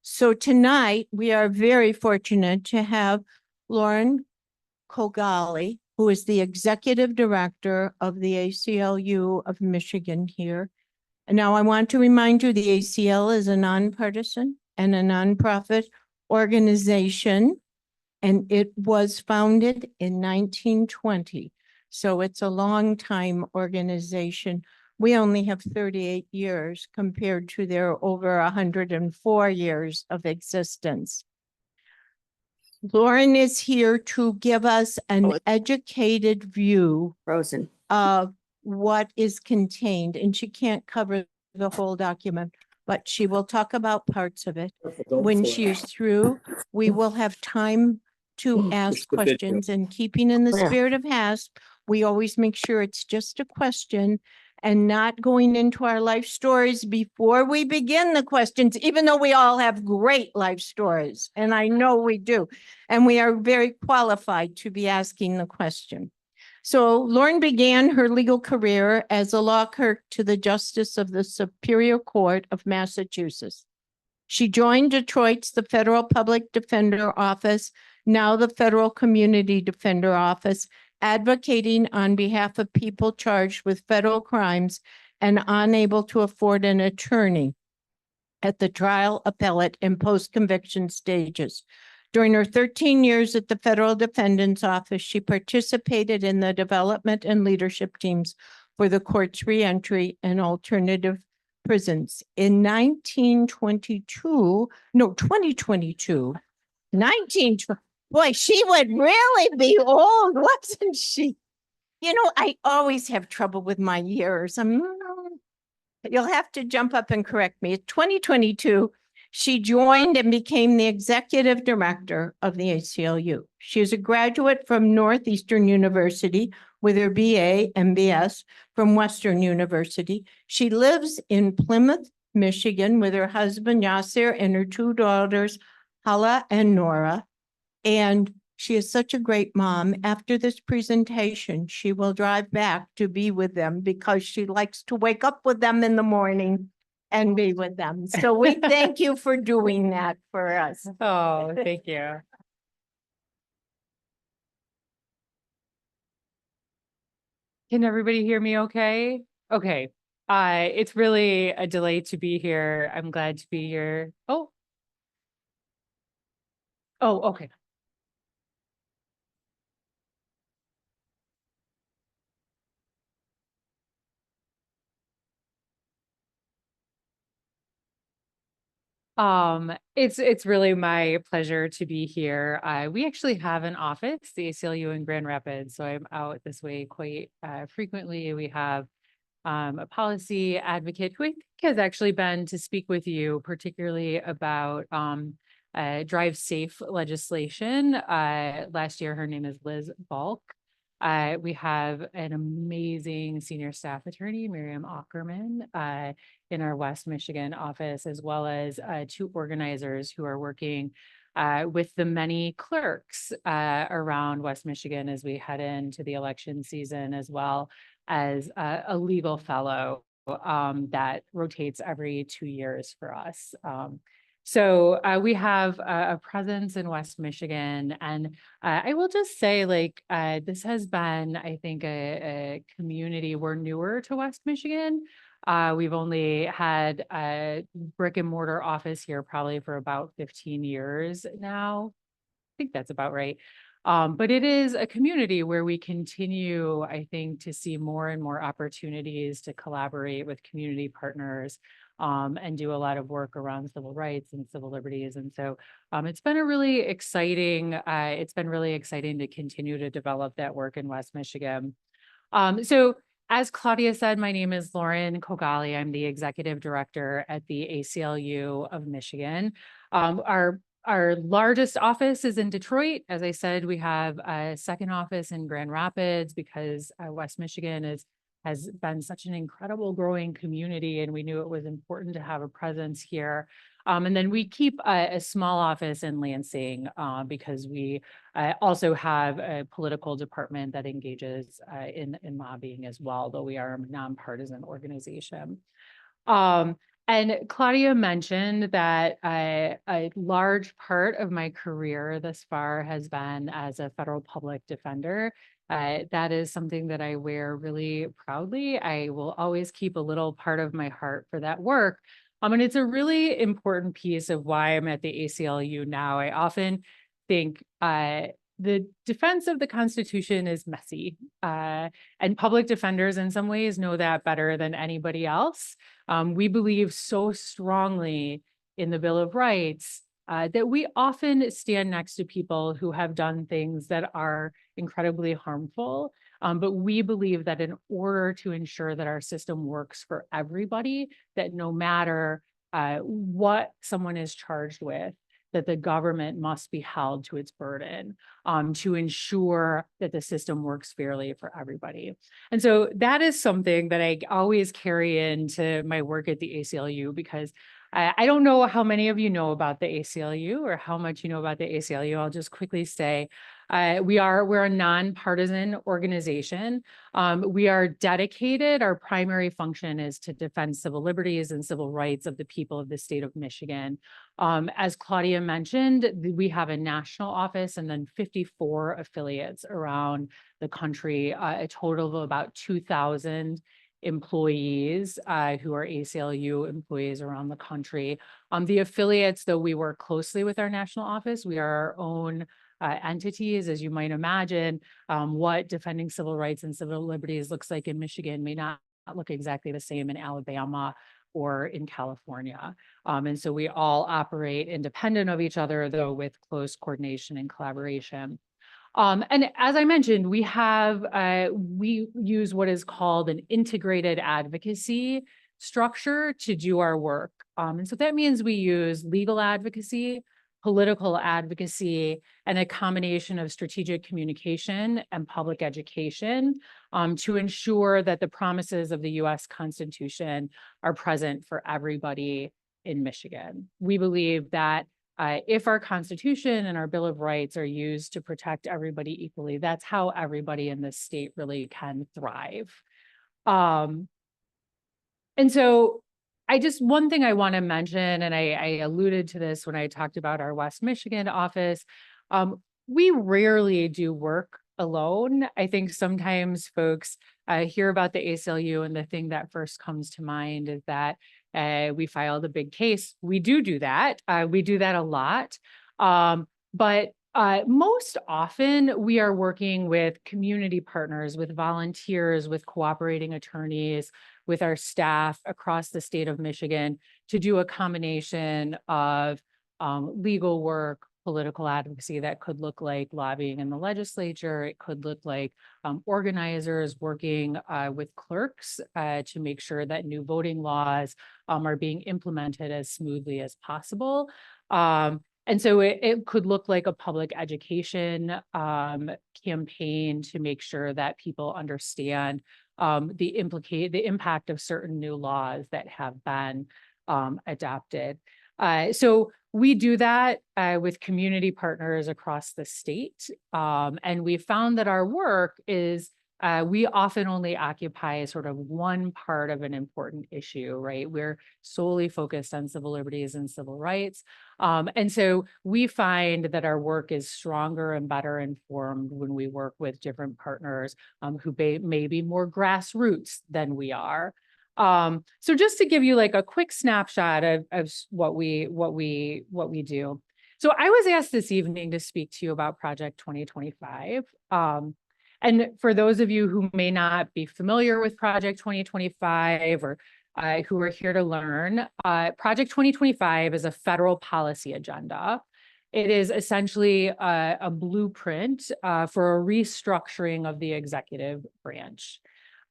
So tonight we are very fortunate to have Loren Khogali, who is the executive director of the ACLU of Michigan here. And now I want to remind you, the ACL is a nonpartisan and a nonprofit organization, and it was founded in 1920. So it's a long time organization. We only have 38 years compared to their over 104 years of existence. Loren is here to give us an educated view of what is contained, and she can't cover the whole document, but she will talk about parts of it. When she is through, we will have time to ask questions, and keeping in the spirit of HASP, we always make sure it's just a question and not going into our life stories before we begin the questions, even though we all have great life stories, and I know we do, and we are very qualified to be asking the question. So Loren began her legal career as a law clerk to the Justice of the Superior Court of Massachusetts. She joined Detroit's the Federal Public Defender Office, now the Federal Community Defender Office, advocating on behalf of people charged with federal crimes and unable to afford an attorney at the trial, appellate, and post-conviction stages. During her 13 years at the Federal Defendant's Office, she participated in the development and leadership teams for the court's reentry and alternative prisons. In 2022, boy, she would really be old, wasn't she? You know, I always have trouble with my years. You'll have to jump up and correct me. In 2022, she joined and became the executive director of the ACLU. She is a graduate from Northeastern University with her BA and BS from Western University. She lives in Plymouth, Michigan with her husband, Yasser, and her two daughters, Hala and Nora. And she is such a great mom. After this presentation, she will drive back to be with them because she likes to wake up with them in the morning and be with them. So we thank you for doing that for us. Oh, thank you. Can everybody hear me okay? Okay. It's really a delight to be here. I'm glad to be here. Oh, okay. It's really my pleasure to be here. We actually have an office, the ACLU in Grand Rapids, so I'm out this way quite frequently. We have a policy advocate who I think has actually been to speak with you, particularly about drive safe legislation. Last year, her name is Liz Balk. We have an amazing senior staff attorney, Miriam Ackerman, in our West Michigan office, as well as two organizers who are working with the many clerks around West Michigan as we head into the election season, as well as a legal fellow that rotates every 2 years for us. So we have a presence in West Michigan, and I will just say, like, this has been, I think, a community. We're newer to West Michigan. We've only had a brick and mortar office here probably for about 15 years now. I think that's about right. But it is a community where we continue, I think, to see more and more opportunities to collaborate with community partners and do a lot of work around civil rights and civil liberties. And so it's been really exciting to continue to develop that work in West Michigan. So as Claudia said, my name is Loren Khogali. I'm the executive director at the ACLU of Michigan. Our largest office is in Detroit. As I said, we have a second office in Grand Rapids because West Michigan has been such an incredible growing community, and we knew it was important to have a presence here. And then we keep a small office in Lansing because we also have a political department that engages in lobbying as well, though we are a nonpartisan organization. And Claudia mentioned that a large part of my career thus far has been as a federal public defender. That is something that I wear really proudly. I will always keep a little part of my heart for that work. And it's a really important piece of why I'm at the ACLU now. I often think the defense of the Constitution is messy, and public defenders in some ways know that better than anybody else. We believe so strongly in the Bill of Rights that we often stand next to people who have done things that are incredibly harmful. But we believe that in order to ensure that our system works for everybody, that no matter what someone is charged with, that the government must be held to its burden to ensure that the system works fairly for everybody. And so that is something that I always carry into my work at the ACLU, because I don't know how many of you know about the ACLU or how much you know about the ACLU. I'll just quickly say we're a nonpartisan organization. We are dedicated. Our primary function is to defend civil liberties and civil rights of the people of the state of Michigan. As Claudia mentioned, we have a national office and then 54 affiliates around the country, a total of about 2,000 employees who are ACLU employees around the country. The affiliates, though we work closely with our national office, we are our own entities, as you might imagine. What defending civil rights and civil liberties looks like in Michigan may not look exactly the same in Alabama or in California. And so we all operate independent of each other, though with close coordination and collaboration. And as I mentioned, we use what is called an integrated advocacy structure to do our work. And so that means we use legal advocacy, political advocacy, and a combination of strategic communication and public education to ensure that the promises of the US Constitution are present for everybody in Michigan. We believe that if our Constitution and our Bill of Rights are used to protect everybody equally, that's how everybody in this state really can thrive. And so one thing I want to mention, and I alluded to this when I talked about our West Michigan office, we rarely do work alone. I think sometimes folks hear about the ACLU and the thing that first comes to mind is that we filed a big case. We do that. We do that a lot. But most often we are working with community partners, with volunteers, with cooperating attorneys, with our staff across the state of Michigan to do a combination of legal work, political advocacy that could look like lobbying in the legislature. It could look like organizers working with clerks to make sure that new voting laws are being implemented as smoothly as possible. And so it could look like a public education campaign to make sure that people understand the impact of certain new laws that have been adopted. So we do that with community partners across the state. And we found that our work is, we often only occupy sort of one part of an important issue, right? We're solely focused on civil liberties and civil rights. And so we find that our work is stronger and better informed when we work with different partners who may be more grassroots than we are. So just to give you like a quick snapshot of what we do. So I was asked this evening to speak to you about Project 2025. And for those of you who may not be familiar with Project 2025 or who are here to learn, Project 2025 is a federal policy agenda. It is essentially a blueprint for a restructuring of the executive branch.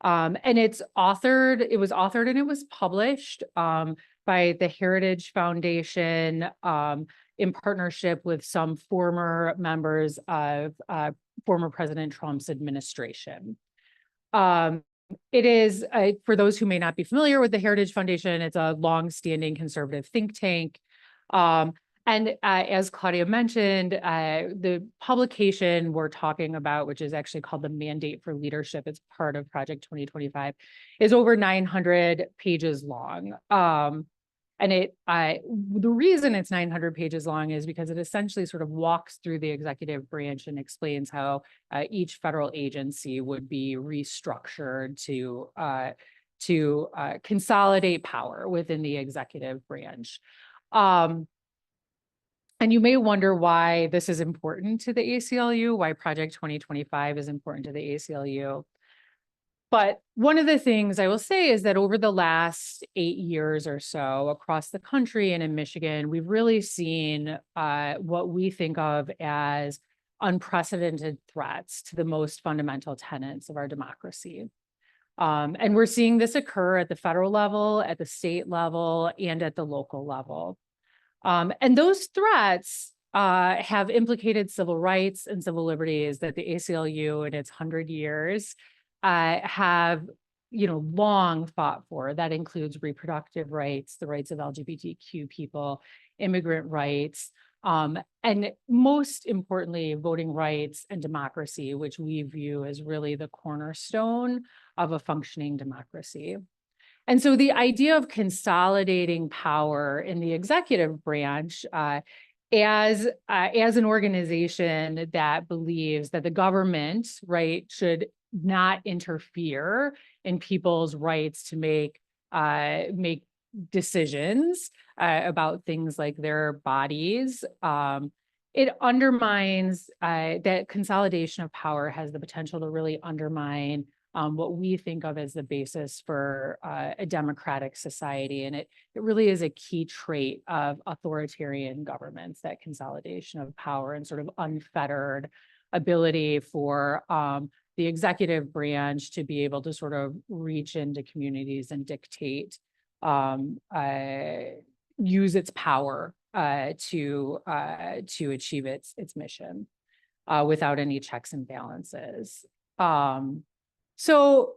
And it was authored and it was published by the Heritage Foundation in partnership with some former members of former President Trump's administration. It is, for those who may not be familiar with the Heritage Foundation, it's a longstanding conservative think tank. And as Claudia mentioned, the publication we're talking about, which is actually called the Mandate for Leadership, it's part of Project 2025, is over 900 pages long. And the reason it's 900 pages long is because it essentially sort of walks through the executive branch and explains how each federal agency would be restructured to consolidate power within the executive branch. And you may wonder why this is important to the ACLU, why Project 2025 is important to the ACLU. But one of the things I will say is that over the last 8 years or so across the country and in Michigan, we've really seen what we think of as unprecedented threats to the most fundamental tenets of our democracy. And we're seeing this occur at the federal level, at the state level, and at the local level. And those threats have implicated civil rights and civil liberties that the ACLU in its 100 years have, long fought for. That includes reproductive rights, the rights of LGBTQ people, immigrant rights, and most importantly, voting rights and democracy, which we view as really the cornerstone of a functioning democracy. And so the idea of consolidating power in the executive branch as an organization that believes that the government, right, should not interfere in people's rights to make decisions about things like their bodies. It undermines that consolidation of power has the potential to really undermine what we think of as the basis for a democratic society. And it really is a key trait of authoritarian governments, that consolidation of power and sort of unfettered ability for the executive branch to be able to sort of reach into communities and dictate, use its power to achieve its mission without any checks and balances. So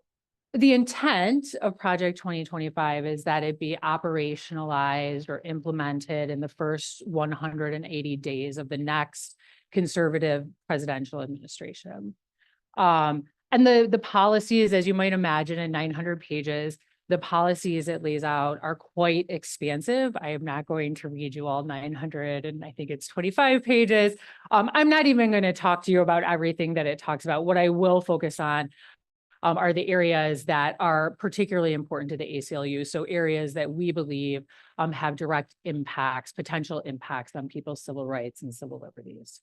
the intent of Project 2025 is that it be operationalized or implemented in the first 180 days of the next conservative presidential administration. And the policies, as you might imagine, in 900 pages, the policies it lays out are quite expansive. I am not going to read you all 900, and I think it's 25 pages. I'm not even going to talk to you about everything that it talks about. What I will focus on are the areas that are particularly important to the ACLU. So areas that we believe have direct impacts, potential impacts on people's civil rights and civil liberties.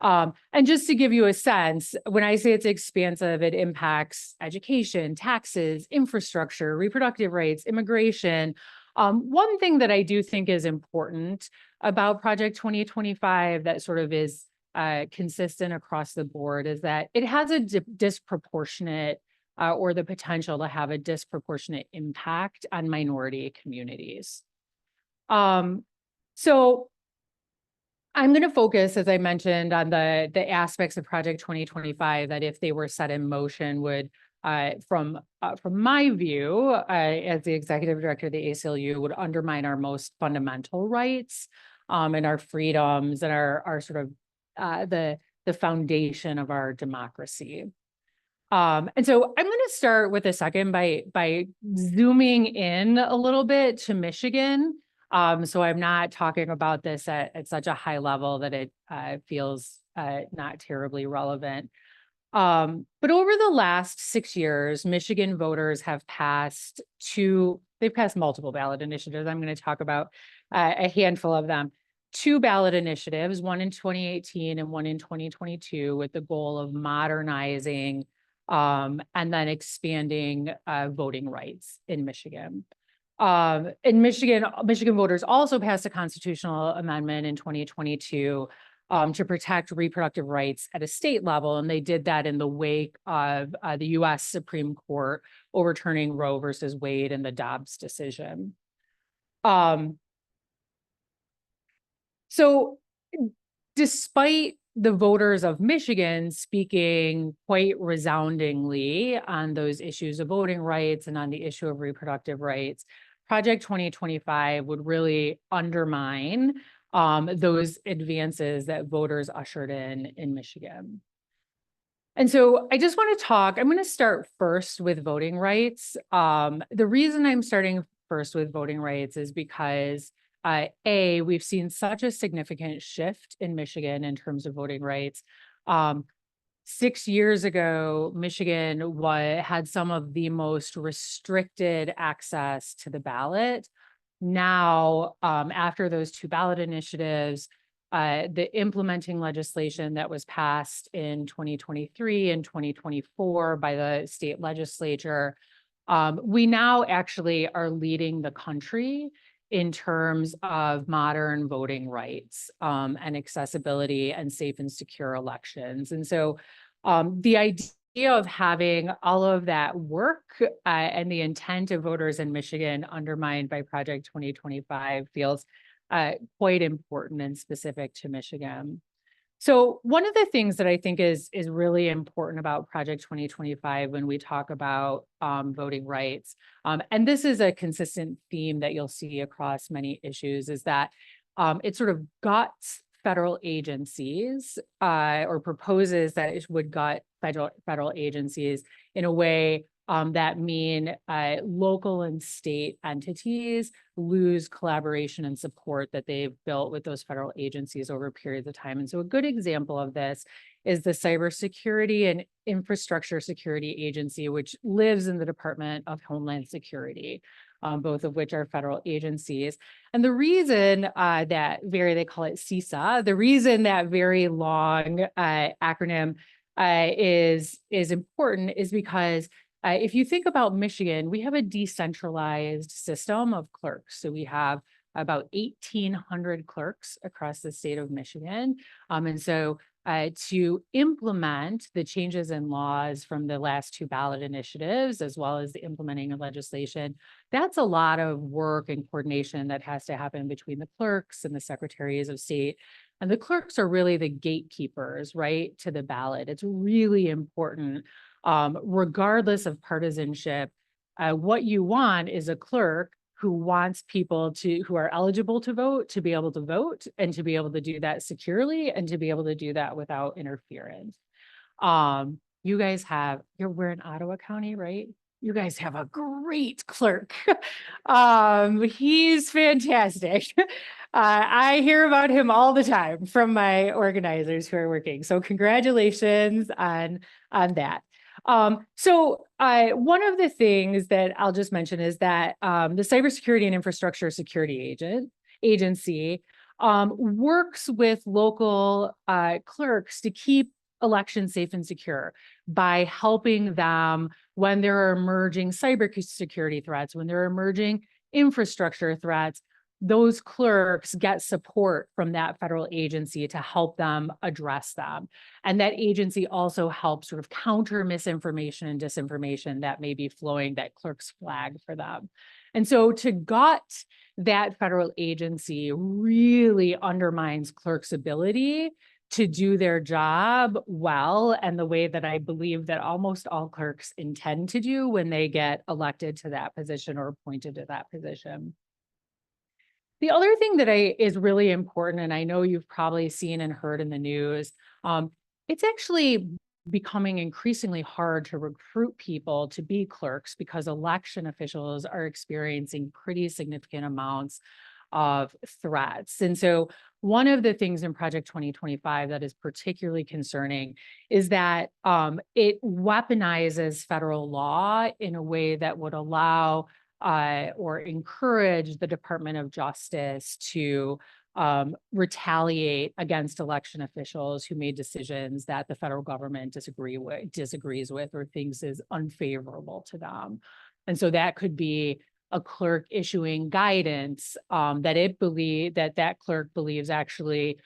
And just to give you a sense, when I say it's expansive, it impacts education, taxes, infrastructure, reproductive rights, immigration. One thing that I do think is important about Project 2025 that sort of is consistent across the board is that it has a disproportionate or the potential to have a disproportionate impact on minority communities. So I'm going to focus, as I mentioned, on the aspects of Project 2025 that, if they were set in motion, would, from my view, as the executive director of the ACLU, would undermine our most fundamental rights and our freedoms and our sort of the foundation of our democracy. And so I'm going to start with a second by zooming in a little bit to Michigan. So I'm not talking about this at such a high level that it feels not terribly relevant. But over the last 6 years, Michigan voters have passed they've passed multiple ballot initiatives. I'm going to talk about a handful of them. 2 ballot initiatives, one in 2018 and one in 2022, with the goal of modernizing and then expanding voting rights in Michigan. In Michigan voters also passed a constitutional amendment in 2022 to protect reproductive rights at a state level, and they did that in the wake of the U.S. Supreme Court overturning Roe versus Wade and the Dobbs decision. So despite the voters of Michigan speaking quite resoundingly on those issues of voting rights and on the issue of reproductive rights, Project 2025 would really undermine those advances that voters ushered in Michigan. And so I just want to I'm going to start first with voting rights. The reason I'm starting first with voting rights is because we've seen such a significant shift in Michigan in terms of voting rights. 6 years ago, Michigan had some of the most restricted access to the ballot. Now, after those two ballot initiatives, the implementing legislation that was passed in 2023 and 2024 by the state legislature, we now actually are leading the country in terms of modern voting rights and accessibility and safe and secure elections. And so the idea of having all of that work and the intent of voters in Michigan undermined by Project 2025 feels quite important and specific to Michigan. So one of the things that I think is really important about Project 2025 when we talk about voting rights, and this is a consistent theme that you'll see across many issues, is that it sort of guts federal agencies or proposes that it would gut federal agencies in a way that mean local and state entities lose collaboration and support that they've built with those federal agencies over periods of time. And so a good example of this is the Cybersecurity and Infrastructure Security Agency, which lives in the Department of Homeland Security, both of which are federal agencies. And the reason they call it CISA, the reason that very long acronym is important is because if you think about Michigan, we have a decentralized system of clerks. So we have about 1,800 clerks across the state of Michigan. And so to implement the changes in laws from the last two ballot initiatives, as well as the implementing of legislation, that's a lot of work and coordination that has to happen between the clerks and the secretaries of state. And the clerks are really the gatekeepers, right, to the ballot. It's really important. Regardless of partisanship, what you want is a clerk who wants people who are eligible to vote to be able to vote and to be able to do that securely and to be able to do that without interference. You guys we're in Ottawa County, right? You guys have a great clerk. He's fantastic. I hear about him all the time from my organizers who are working. So congratulations on that. So one of the things that I'll just mention is that the Cybersecurity and Infrastructure Security Agency works with local clerks to keep elections safe and secure by helping them when there are emerging cybersecurity threats, when there are emerging infrastructure threats. Those clerks get support from that federal agency to help them address them. And that agency also helps sort of counter misinformation and disinformation that may be flowing that clerks flag for them. And so to gut that federal agency really undermines clerks' ability to do their job well, and the way that I believe that almost all clerks intend to do when they get elected to that position or appointed to that position. The other thing that is really important, and I know you've probably seen and heard in the news, it's actually becoming increasingly hard to recruit people to be clerks because election officials are experiencing pretty significant amounts of threats. And so one of the things in Project 2025 that is particularly concerning is that it weaponizes federal law in a way that would allow or encourage the Department of Justice to retaliate against election officials who made decisions that the federal government disagrees with or thinks is unfavorable to them. And so that could be a clerk issuing guidance that clerk believes actually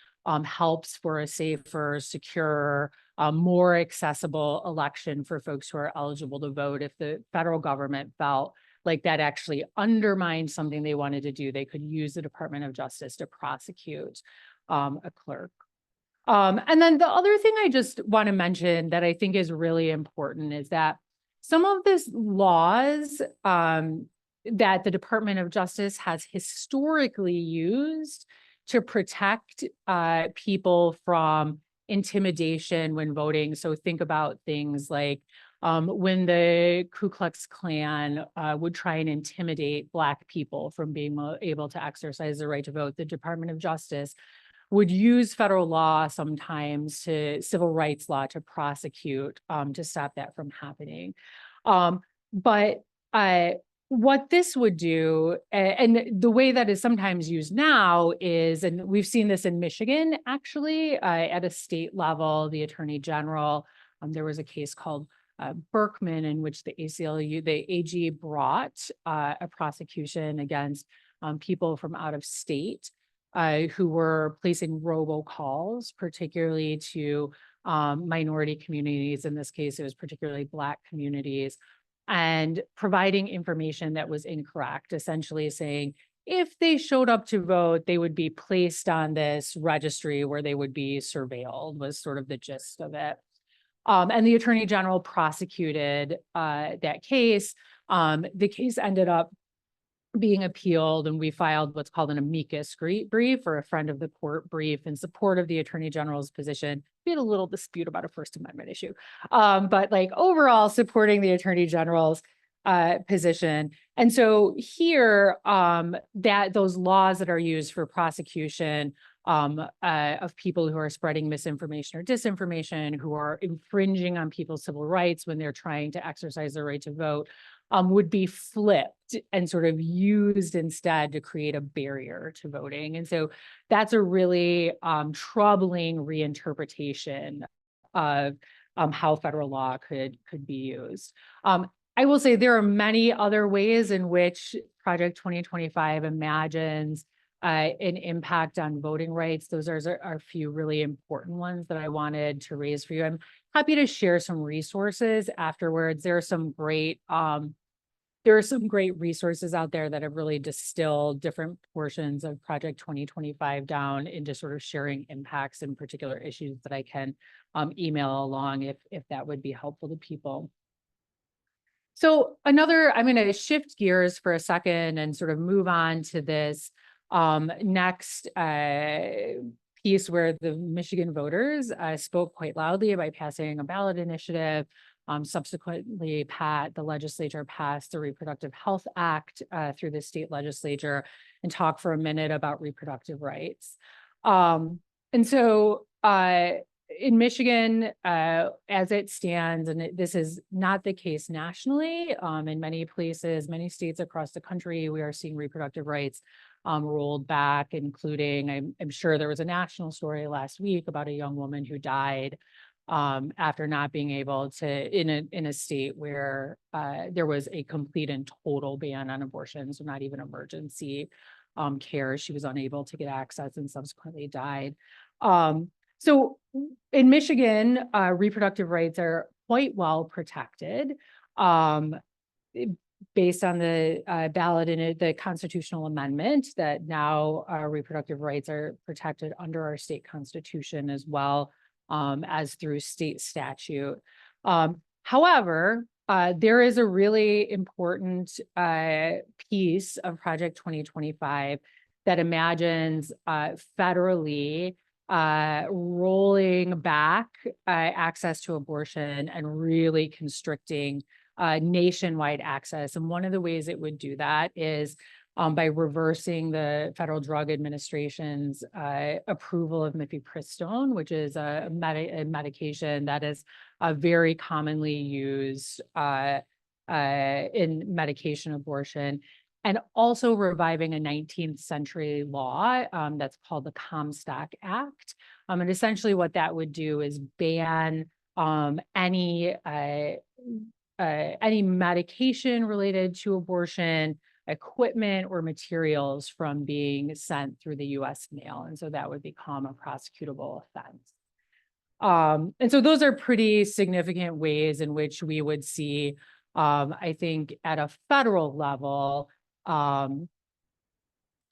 helps for a safer, secure, more accessible election for folks who are eligible to vote. If the federal government felt like that actually undermined something they wanted to do, they could use the Department of Justice to prosecute a clerk. And then the other thing I just want to mention that I think is really important is that some of these laws that the Department of Justice has historically used to protect people from intimidation when voting. So think about things like when the Ku Klux Klan would try and intimidate Black people from being able to exercise their right to vote, the Department of Justice would use federal law sometimes to civil rights law to prosecute to stop that from happening. But what this would do, and the way that is sometimes used now is, and we've seen this in Michigan, actually, at a state level, the Attorney General, there was a case called Berkman in which the ACLU, the AG brought a prosecution against people from out of state who were placing robocalls, particularly to minority communities. In this case, it was particularly Black communities, and providing information that was incorrect, essentially saying if they showed up to vote, they would be placed on this registry where they would be surveilled, was sort of the gist of it. And the Attorney General prosecuted that case. The case ended up being appealed, and we filed what's called an amicus brief, or a friend of the court brief, in support of the Attorney General's position. We had a little dispute about a First Amendment issue, but like overall supporting the Attorney General's position. And so here, that those laws that are used for prosecution of people who are spreading misinformation or disinformation, who are infringing on people's civil rights when they're trying to exercise their right to vote, would be flipped and sort of used instead to create a barrier to voting. And so that's a really troubling reinterpretation of how federal law could be used. I will say there are many other ways in which Project 2025 imagines an impact on voting rights. Those are a few really important ones that I wanted to raise for you. I'm happy to share some resources afterwards. There are some great resources out there that have really distilled different portions of Project 2025 down into sort of sharing impacts and particular issues that I can email along if that would be helpful to people. So I'm going to shift gears for a second and sort of move on to this next piece where the Michigan voters spoke quite loudly by passing a ballot initiative. Subsequently, the legislature passed the Reproductive Health Act through the state legislature, and talk for a minute about reproductive rights. And so in Michigan, as it stands, and this is not the case nationally, in many places, many states across the country, we are seeing reproductive rights rolled back, including, I'm sure there was a national story last week about a young woman who died after not being able to, in a state where there was a complete and total ban on abortion, so not even emergency care. She was unable to get access and subsequently died. So in Michigan, reproductive rights are quite well protected based on the ballot in the constitutional amendment that now reproductive rights are protected under our state constitution as well as through state statute. However, there is a really important piece of Project 2025 that imagines federally rolling back access to abortion and really constricting nationwide access. And one of the ways it would do that is by reversing the Federal Drug Administration's approval of mifepristone, which is a medication that is very commonly used in medication abortion, and also reviving a 19th century law that's called the Comstock Act. And essentially what that would do is ban any medication related to abortion, equipment, or materials from being sent through the US mail. And so that would become a prosecutable offense. And so those are pretty significant ways in which we would see, I think, at a federal level, an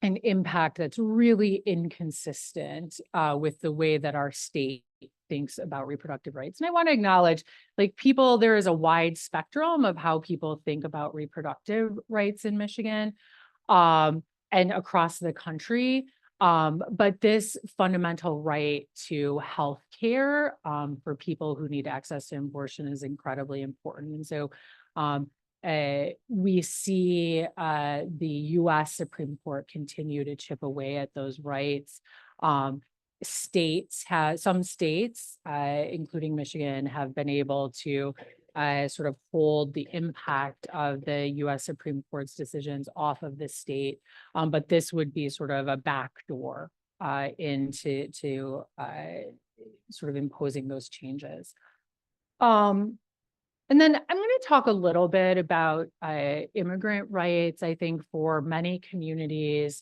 impact that's really inconsistent with the way that our state thinks about reproductive rights. And I want to acknowledge, like, there is a wide spectrum of how people think about reproductive rights in Michigan and across the country. But this fundamental right to health care for people who need access to abortion is incredibly important. And so we see the US Supreme Court continue to chip away at those rights. Some states, including Michigan, have been able to sort of hold the impact of the US Supreme Court's decisions off of the state. But this would be sort of a backdoor into sort of imposing those changes. And then I'm going to talk a little bit about immigrant rights. I think for many communities,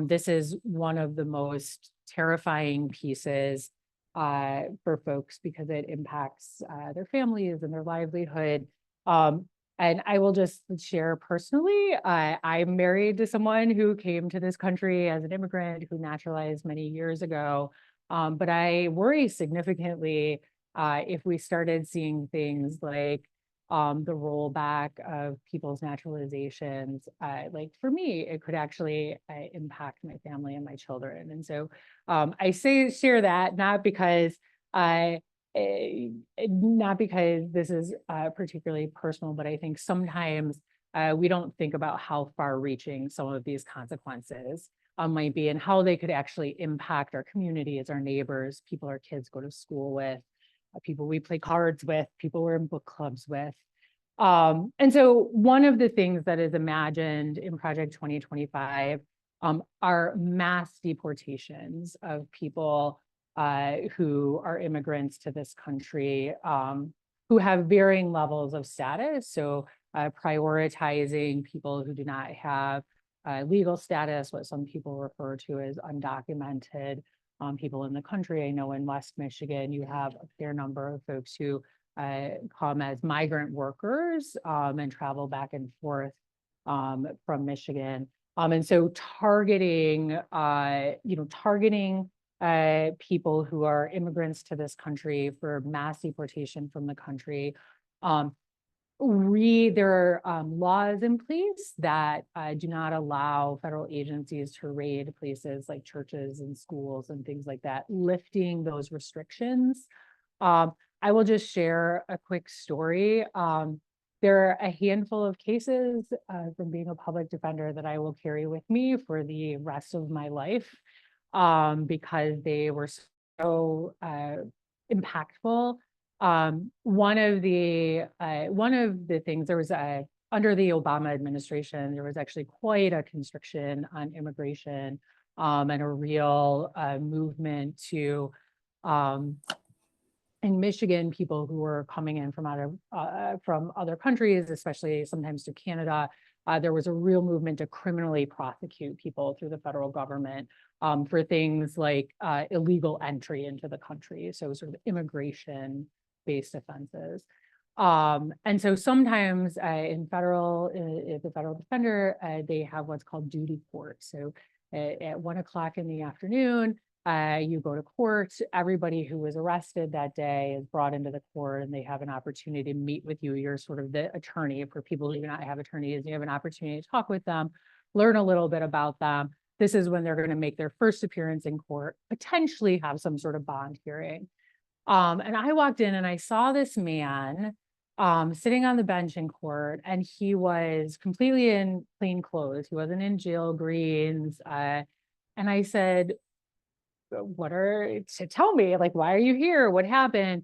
this is one of the most terrifying pieces for folks because it impacts their families and their livelihood. And I will just share personally, I'm married to someone who came to this country as an immigrant who naturalized many years ago. But I worry significantly if we started seeing things like the rollback of people's naturalizations. Like for me, it could actually impact my family and my children. And so I share that not because this is particularly personal, but I think sometimes we don't think about how far-reaching some of these consequences might be and how they could actually impact our communities, our neighbors, people our kids go to school with, people we play cards with, people we're in book clubs with. And so one of the things that is imagined in Project 2025 are mass deportations of people who are immigrants to this country, who have varying levels of status. So prioritizing people who do not have legal status, what some people refer to as undocumented people in the country. I know in West Michigan, you have a fair number of folks who come as migrant workers and travel back and forth from Michigan. And so targeting people who are immigrants to this country for mass deportation from the country. There are laws in place that do not allow federal agencies to raid places like churches and schools and things like that, lifting those restrictions. I will just share a quick story. There are a handful of cases from being a public defender that I will carry with me for the rest of my life because they were so impactful. One of the things there was under the Obama administration, there was actually quite a constriction on immigration and a real movement to in Michigan, people who were coming in from other countries, especially sometimes to Canada, there was a real movement to criminally prosecute people through the federal government for things like illegal entry into the country, so sort of immigration-based offenses. And so sometimes the federal defender, they have what's called duty court. So at 1 o'clock in the afternoon, you go to court. Everybody who was arrested that day is brought into the court and they have an opportunity to meet with you. You're sort of the attorney for people who do not have attorneys. You have an opportunity to talk with them, learn a little bit about them. This is when they're going to make their first appearance in court, potentially have some sort of bond hearing. And I walked in and I saw this man sitting on the bench in court, and he was completely in plain clothes. He wasn't in jail greens. And I said, tell me, like, why are you here? What happened?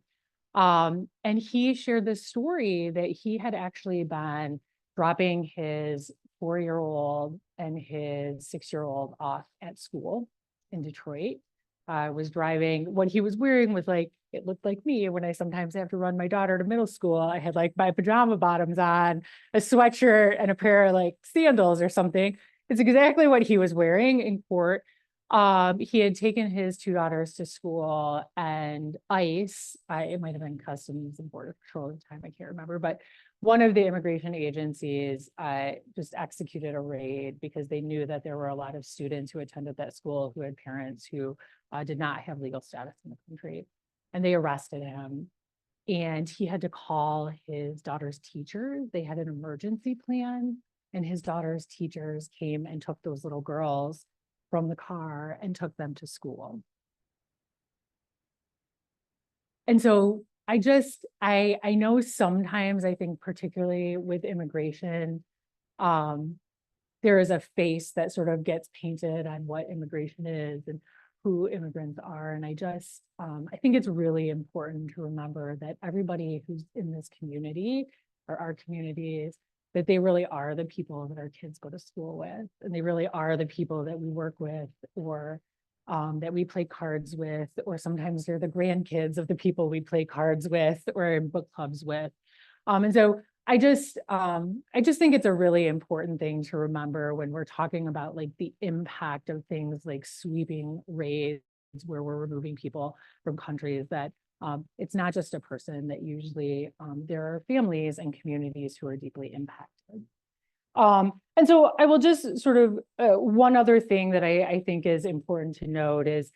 And he shared this story that he had actually been dropping his 4-year-old and his 6-year-old off at school in Detroit. Was driving. What he was wearing was like, it looked like me when I sometimes have to run my daughter to middle school. I had like my pajama bottoms on, a sweatshirt, and a pair of like sandals or something. It's exactly what he was wearing in court. He had taken his 2 daughters to school, and ICE, it might have been Customs and Border Patrol at the time, I can't remember, but one of the immigration agencies just executed a raid because they knew that there were a lot of students who attended that school who had parents who did not have legal status in the country. And they arrested him, and he had to call his daughter's teachers. They had an emergency plan, and his daughter's teachers came and took those little girls from the car and took them to school. And so I know sometimes, I think particularly with immigration, there is a face that sort of gets painted on what immigration is and who immigrants are. And I think it's really important to remember that everybody who's in this community or our communities, that they really are the people that our kids go to school with, and they really are the people that we work with, or that we play cards with, or sometimes they're the grandkids of the people we play cards with or in book clubs with. And so I just think it's a really important thing to remember when we're talking about like the impact of things like sweeping raids where we're removing people from countries, that it's not just a person, that usually there are families and communities who are deeply impacted. And so I will just sort of, one other thing that I think is important to note is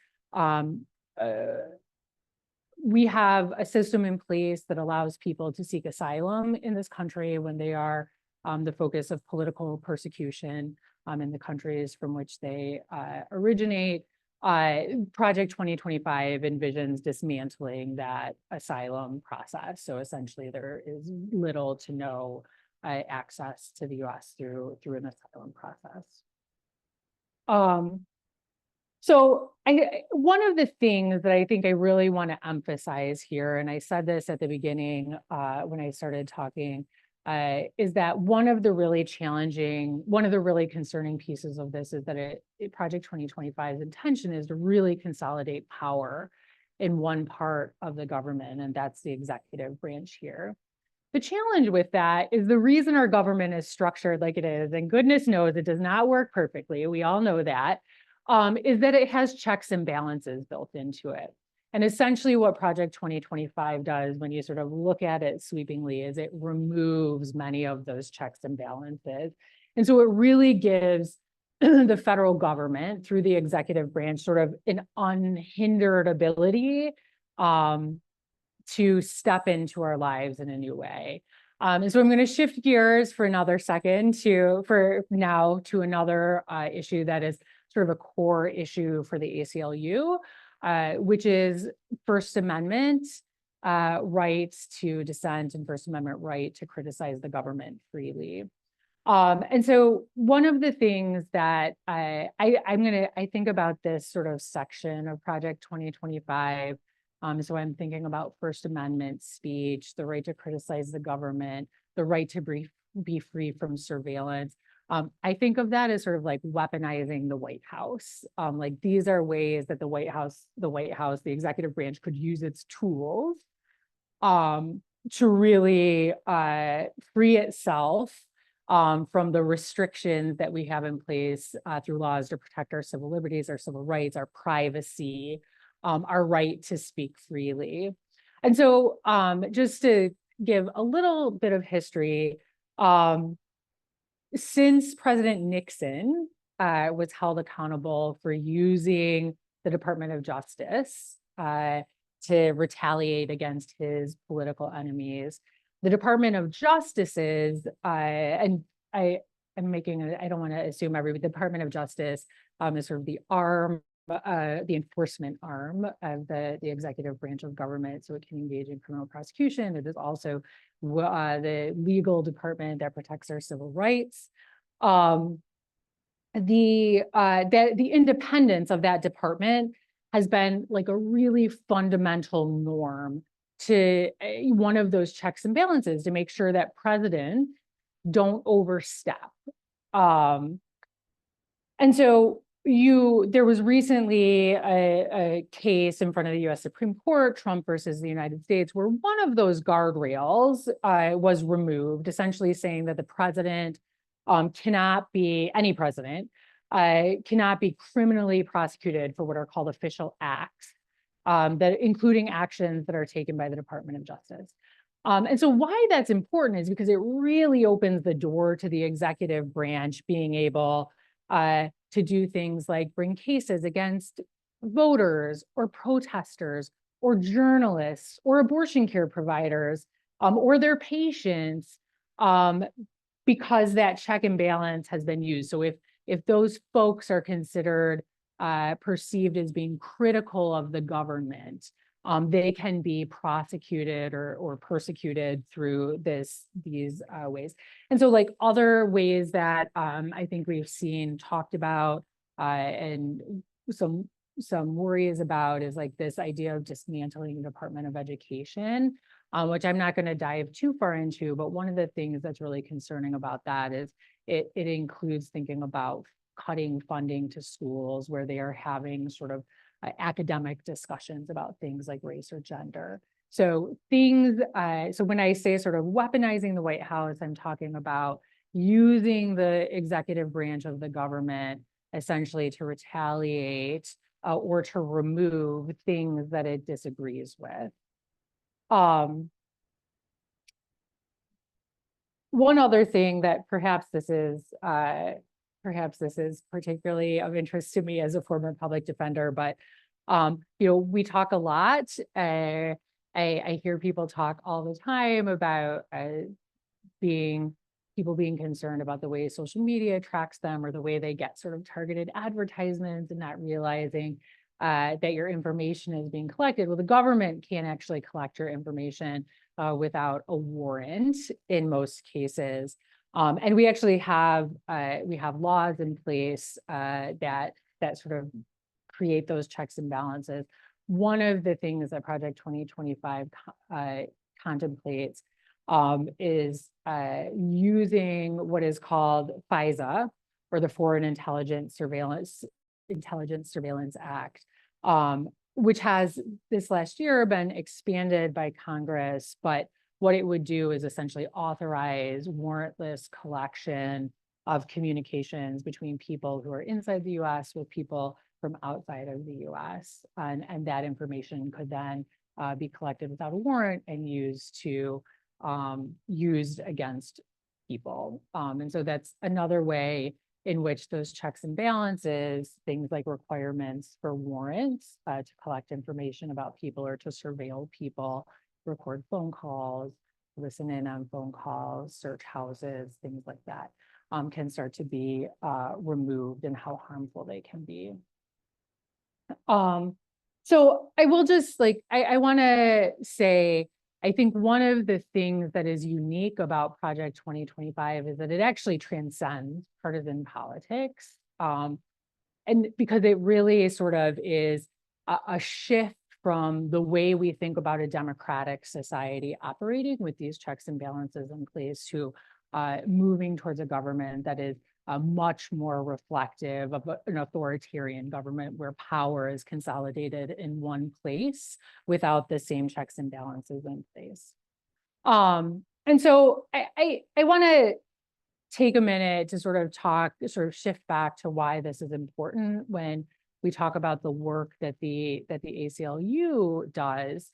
we have a system in place that allows people to seek asylum in this country when they are the focus of political persecution in the countries from which they originate. Project 2025 envisions dismantling that asylum process. So essentially there is little to no access to the US through an asylum process. So one of the things that I think I really want to emphasize here, and I said this at the beginning when I started talking, is that one of the really concerning pieces of this is that Project 2025's intention is to really consolidate power in one part of the government, and that's the executive branch here. The challenge with that is the reason our government is structured like it is, and goodness knows it does not work perfectly, we all know that, is that it has checks and balances built into it. And essentially what Project 2025 does, when you sort of look at it sweepingly, is it removes many of those checks and balances. And so it really gives the federal government, through the executive branch, sort of an unhindered ability to step into our lives in a new way. And so I'm going to shift gears for another second to another issue that is sort of a core issue for the ACLU, which is First Amendment rights to dissent and First Amendment right to criticize the government freely. And so one of the things that I think about this sort of section of Project 2025. So I'm thinking about First Amendment speech, the right to criticize the government, the right to be free from surveillance. I think of that as sort of like weaponizing the White House. Like these are ways that the White House, the executive branch, could use its tools to really free itself from the restrictions that we have in place through laws to protect our civil liberties, our civil rights, our privacy, our right to speak freely. And so just to give a little bit of history, since President Nixon was held accountable for using the Department of Justice to retaliate against his political enemies, the Department of Justice's, and I don't want to assume the Department of Justice is sort of the arm, the enforcement arm of the executive branch of government, so it can engage in criminal prosecution. It is also the legal department that protects our civil rights. The independence of that department has been like a really fundamental norm to one of those checks and balances to make sure that presidents don't overstep. And so there was recently a case in front of the US Supreme Court, Trump versus the United States, where one of those guardrails was removed, essentially saying that the president any president cannot be criminally prosecuted for what are called official acts, that including actions that are taken by the Department of Justice. And so why that's important is because it really opens the door to the executive branch being able to do things like bring cases against voters or protesters or journalists or abortion care providers or their patients because that check and balance has been used. So if if those folks are considered perceived as being critical of the government, they can be prosecuted or persecuted through these ways. And so like other ways that I think we've seen talked about and some worries about is like this idea of dismantling the Department of Education, which I'm not going to dive too far into, but one of the things that's really concerning about that is it includes thinking about cutting funding to schools where they are having sort of academic discussions about things like race or gender. So so when I say sort of weaponizing the White House, I'm talking about using the executive branch of the government essentially to retaliate or to remove things that it disagrees with. One other thing that perhaps this is particularly of interest to me as a former public defender, but we talk a lot. I hear people talk all the time about people being concerned about the way social media tracks them or the way they get sort of targeted advertisements and not realizing that your information is being collected. Well, the government can't actually collect your information without a warrant in most cases. And we actually have laws in place that sort of create those checks and balances. One of the things that Project 2025 contemplates is using what is called FISA, or the Foreign Intelligence Surveillance Act, which has this last year been expanded by Congress. But what it would do is essentially authorize warrantless collection of communications between people who are inside the US with people from outside of the US. And that information could then be collected without a warrant and used against people. And so that's another way in which those checks and balances, things like requirements for warrants to collect information about people or to surveil people, record phone calls, listen in on phone calls, search houses, things like that, can start to be removed and how harmful they can be. So I will just I want to say, I think one of the things that is unique about Project 2025 is that it actually transcends partisan politics. And because it really sort of is a shift from the way we think about a democratic society operating with these checks and balances in place to moving towards a government that is much more reflective of an authoritarian government where power is consolidated in one place without the same checks and balances in place. And so I want to take a minute to sort of shift back to why this is important when we talk about the work that the ACLU does.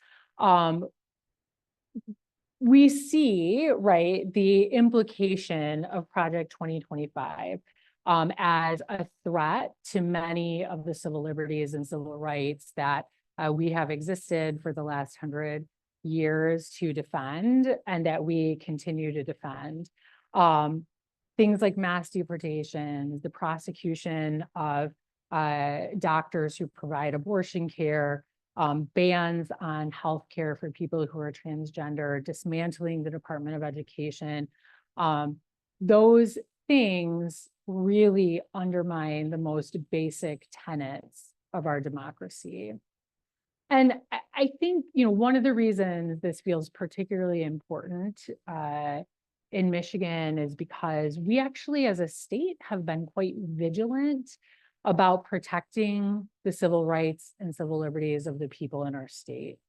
We see, right, the implication of Project 2025 as a threat to many of the civil liberties and civil rights that we have existed for the last 100 years to defend and that we continue to defend. Things like mass deportations, the prosecution of doctors who provide abortion care, bans on healthcare for people who are transgender, dismantling the Department of Education. Those things really undermine the most basic tenets of our democracy. And I think, one of the reasons this feels particularly important in Michigan is because we actually, as a state, have been quite vigilant about protecting the civil rights and civil liberties of the people in our state.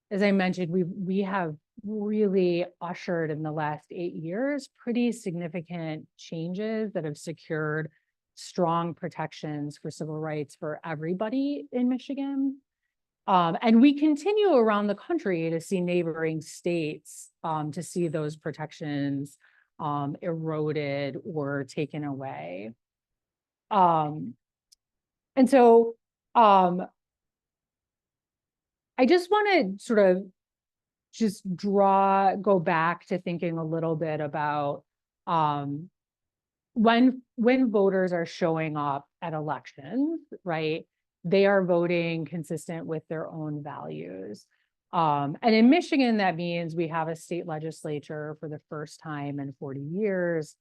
As I mentioned, we have really ushered in the last 8 years pretty significant changes that have secured strong protections for civil rights for everybody in Michigan. And we continue around the country to see neighboring states to see those protections eroded or taken away. And so I just want to sort of go back to thinking a little bit about when voters are showing up at elections, right, they are voting consistent with their own values. And in Michigan, that means we have a state legislature for the first time in 40 years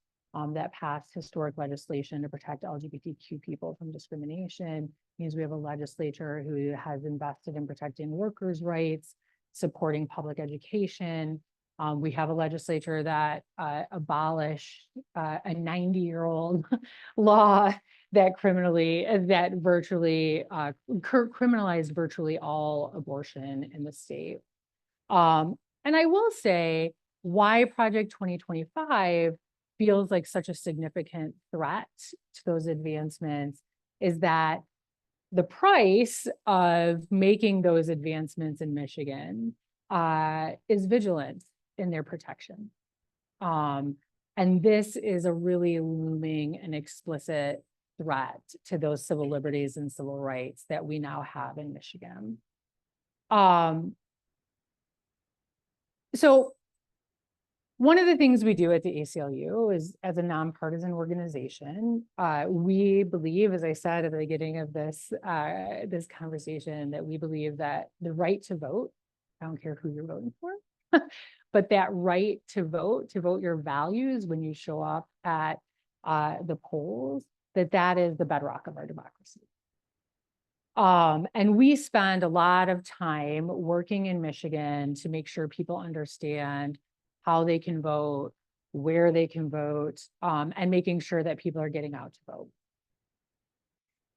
that passed historic legislation to protect LGBTQ people from discrimination. It means we have a legislature who has invested in protecting workers' rights, supporting public education. We have a legislature that abolished a 90-year-old law that criminalized virtually all abortion in the state. And I will say why Project 2025 feels like such a significant threat to those advancements is that the price of making those advancements in Michigan is vigilance in their protection. And this is a really looming and explicit threat to those civil liberties and civil rights that we now have in Michigan. So one of the things we do at the ACLU is, as a nonpartisan organization, we believe, as I said at the beginning of this conversation, that we believe that the right to vote, I don't care who you're voting for, but that right to vote your values when you show up at the polls, that is the bedrock of our democracy. And we spend a lot of time working in Michigan to make sure people understand how they can vote, where they can vote, and making sure that people are getting out to vote.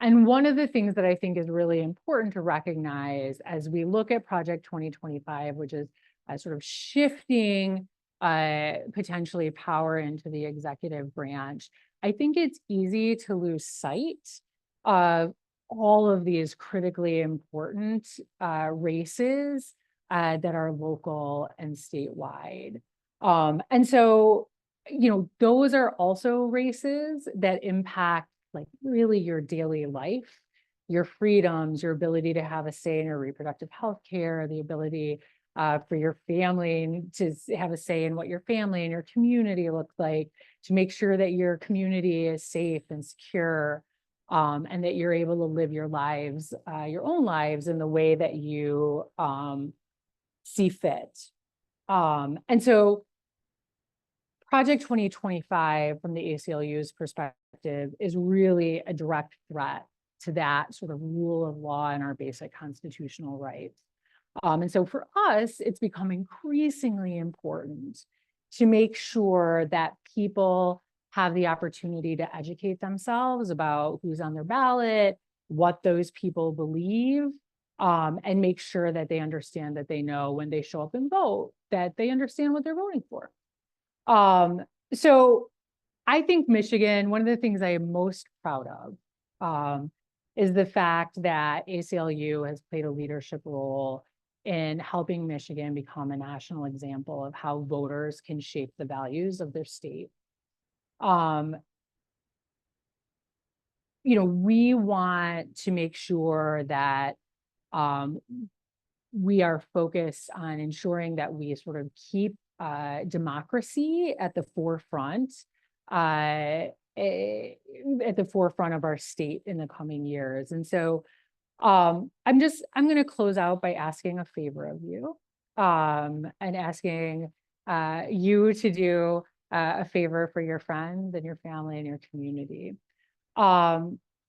And one of the things that I think is really important to recognize as we look at Project 2025, which is sort of shifting potentially power into the executive branch, I think it's easy to lose sight of all of these critically important races that are local and statewide. And so, you know, those are also races that impact like really your daily life, your freedoms, your ability to have a say in your reproductive health care, the ability for your family to have a say in what your family and your community look like, to make sure that your community is safe and secure, and that you're able to live your lives, your own lives in the way that you see fit. And so Project 2025 from the ACLU's perspective is really a direct threat to that sort of rule of law and our basic constitutional rights. And so for us, it's become increasingly important to make sure that people have the opportunity to educate themselves about who's on their ballot, what those people believe, and make sure that they understand that they know when they show up and vote, that they understand what they're voting for. So I think Michigan, one of the things I am most proud of is the fact that ACLU has played a leadership role in helping Michigan become a national example of how voters can shape the values of their state. You know, we want to make sure that we are focused on ensuring that we sort of keep democracy at the forefront of our state in the coming years. And so I'm going to close out by asking a favor of you, and asking you to do a favor for your friends and your family and your community.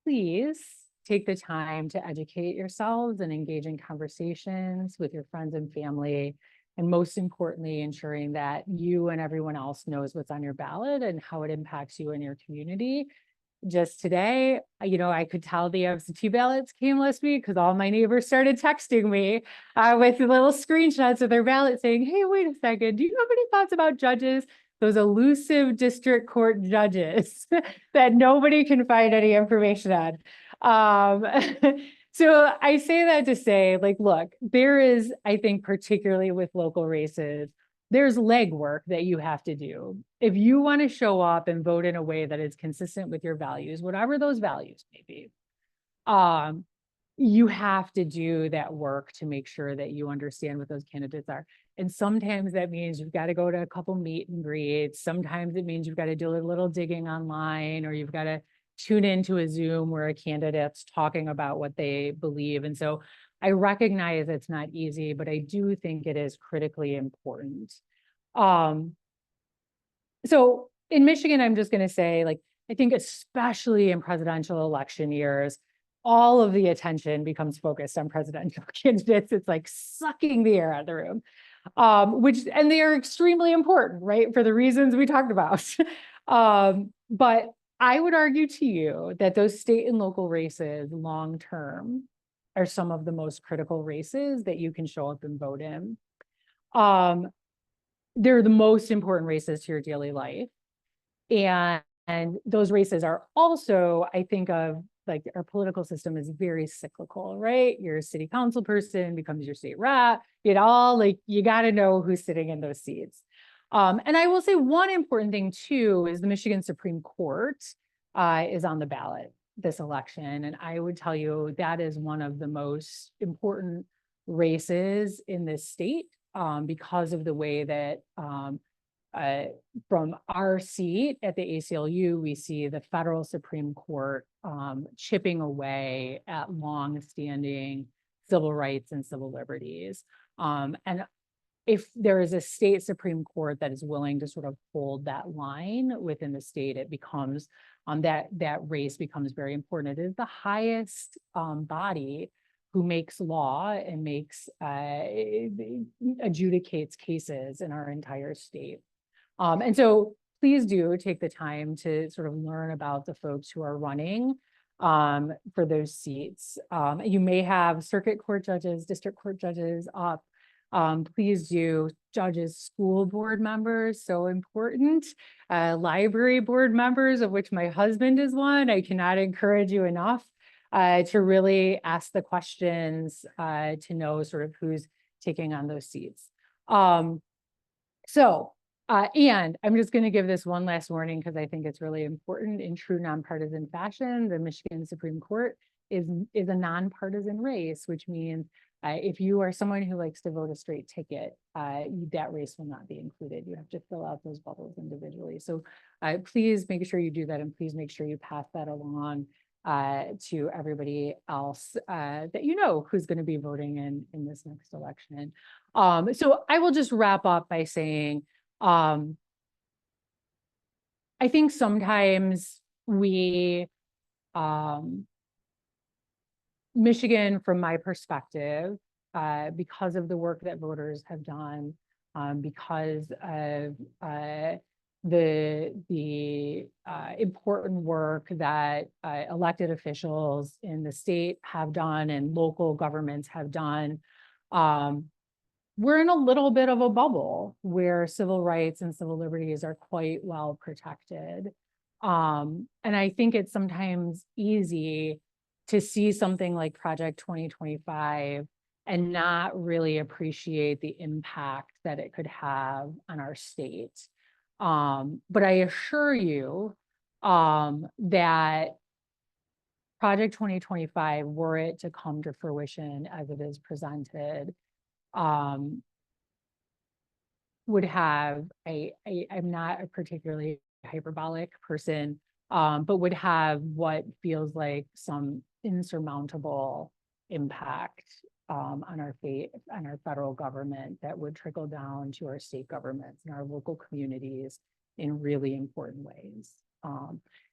Please take the time to educate yourselves and engage in conversations with your friends and family, and most importantly, ensuring that you and everyone else knows what's on your ballot and how it impacts you and your community. Just today, you know, I could tell the absentee ballots came last week because all my neighbors started texting me with little screenshots of their ballot saying, hey, wait a second, do you have any thoughts about judges? Those elusive district court judges that nobody can find any information on. So I say that to say, like, look, there is, I think, particularly with local races, there's legwork that you have to do. If you want to show up and vote in a way that is consistent with your values, whatever those values may be, you have to do that work to make sure that you understand what those candidates are. And sometimes that means you've got to go to a couple meet and greets. Sometimes it means you've got to do a little digging online, or you've got to tune into a Zoom where a candidate's talking about what they believe. And so I recognize it's not easy, but I do think it is critically important. So in Michigan, I'm just going to say, like, I think especially in presidential election years, all of the attention becomes focused on presidential candidates. It's like sucking the air out of the room, and they are extremely important, right? For the reasons we talked about. But I would argue to you that those state and local races long-term are some of the most critical races that you can show up and vote in. They're the most important races to your daily life. And those races are also, I think of, like, our political system is very cyclical, right? Your city council person becomes your state rep, like, you got to know who's sitting in those seats. And I will say one important thing too is the Michigan Supreme Court is on the ballot this election. And I would tell you that is one of the most important races in this state, because of the way that from our seat at the ACLU, we see the federal Supreme Court chipping away at long-standing civil rights and civil liberties. And if there is a state Supreme Court that is willing to sort of hold that line within the state, it becomes that race becomes very important. It is the highest body who makes law and adjudicates cases in our entire state. And so please do take the time to sort of learn about the folks who are running for those seats. You may have circuit court judges, district court judges up. Please do. Judges, school board members, so important. Library board members, of which my husband is one. I cannot encourage you enough to really ask the questions to know sort of who's taking on those seats. And I'm just going to give this one last warning because I think it's really important. In true nonpartisan fashion, the Michigan Supreme Court is a nonpartisan race, which means if you are someone who likes to vote a straight ticket, that race will not be included. You have to fill out those bubbles individually. So please make sure you do that, and please make sure you pass that along to everybody else that you know who's going to be voting in this next election. So I will just wrap up by saying, I think sometimes Michigan, from my perspective, because of the work that voters have done, because of the important work that elected officials in the state have done and local governments have done, we're in a little bit of a bubble where civil rights and civil liberties are quite well protected. And I think it's sometimes easy to see something like Project 2025 and not really appreciate the impact that it could have on our state. But I assure you that Project 2025, were it to come to fruition as it is presented, would have I'm not a particularly hyperbolic person, but would have what feels like some insurmountable impact on our federal government that would trickle down to our state governments and our local communities in really important ways.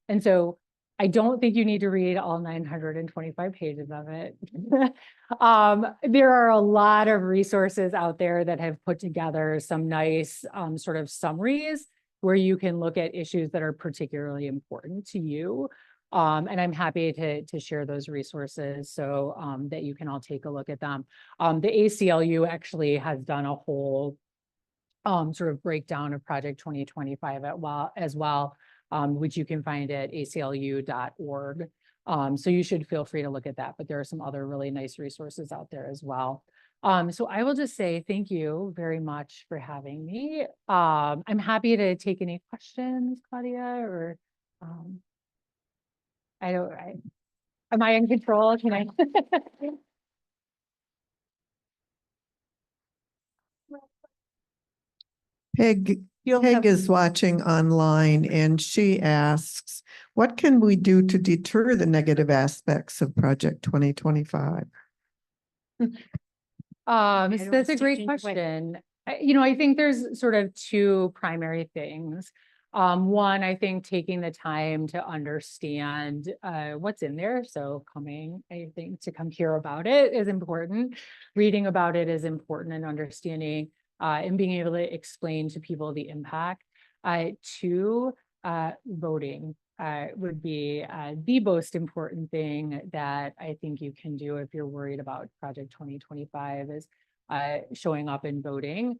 And so I don't think you need to read all 925 pages of it. There are a lot of resources out there that have put together some nice sort of summaries where you can look at issues that are particularly important to you. And I'm happy to share those resources so that you can all take a look at them. The ACLU actually has done a whole sort of breakdown of Project 2025 as well, which you can find at aclu.org. So you should feel free to look at that, but there are some other really nice resources out there as well. So I will just say thank you very much for having me. I'm happy to take any questions, Claudia, or Am I in control? Can I? Peg, You'll Peg have, is watching online and she asks, what can we do to deter the negative aspects of Project 2025? So that's a great question. I think there's sort of two primary things. One, I think taking the time to understand what's in there. So I think to come hear about it is important. Reading about it is important, and understanding and being able to explain to people the impact. Two, voting would be the most important thing that I think you can do if you're worried about Project 2025 is showing up and voting.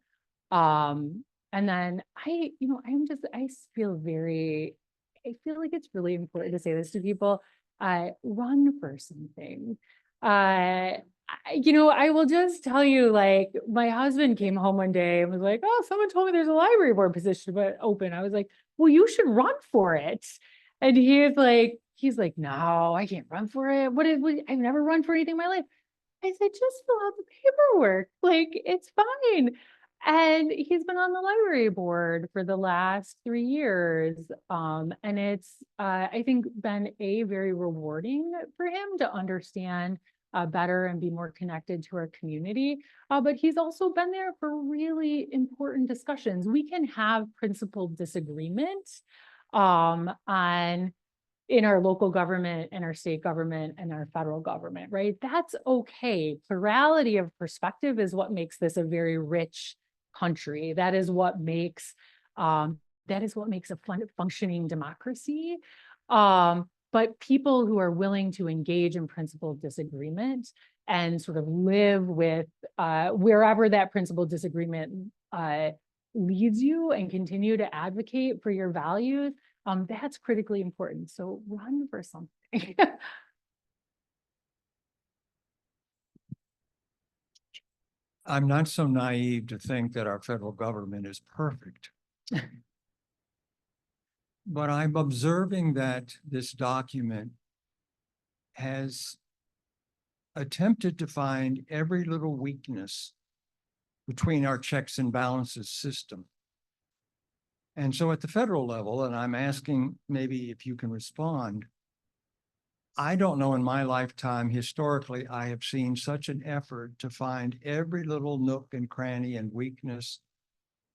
And then I feel like it's really important to say this to people, run for something. I will just tell you, like, my husband came home one day and was like, oh, someone told me there's a library board position open. I was like, well, you should run for it. And he's like, no, I can't run for it. I've never run for anything in my life. I said, just fill out the paperwork. Like, it's fine. And he's been on the library board for the last 3 years. And it's, I think, been very rewarding for him to understand better and be more connected to our community. But he's also been there for really important discussions. We can have principled disagreement in our local government and our state government and our federal government, right? That's okay. Plurality of perspective is what makes this a very rich country. That is what makes a functioning democracy. But people who are willing to engage in principled disagreement and sort of live with wherever that principled disagreement leads you, and continue to advocate for your values, that's critically important. So run for something. I'm not so naive to think that our federal government is perfect. But I'm observing that this document has attempted to find every little weakness between our checks and balances system. And so at the federal level, and I'm asking maybe if you can respond, I don't know in my lifetime, historically, I have seen such an effort to find every little nook and cranny and weakness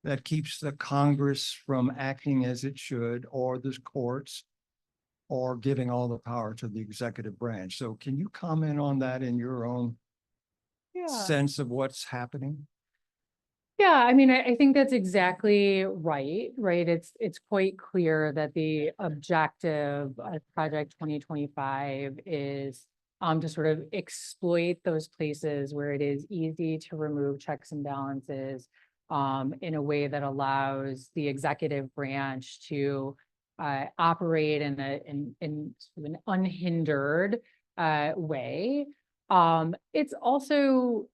that keeps the Congress from acting as it should, or the courts, or giving all the power to the executive branch. So can you comment on that in your own sense of what's happening? Yeah, I mean, I think that's exactly right? It's quite clear that the objective of Project 2025 is to sort of exploit those places where it is easy to remove checks and balances in a way that allows the executive branch to operate in sort of an unhindered way. It's also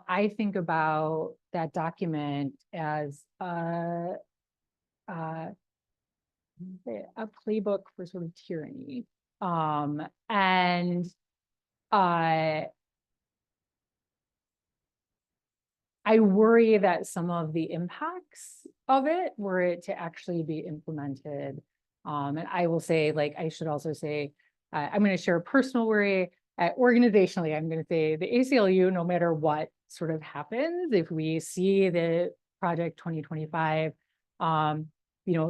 I think about that document as a playbook for sort of tyranny. I worry that some of the impacts of it, were it to actually be implemented, and I will say, like, I should also say, I'm going to share a personal worry. Organizationally, I'm going to say the ACLU, no matter what sort of happens, if we see the Project 2025,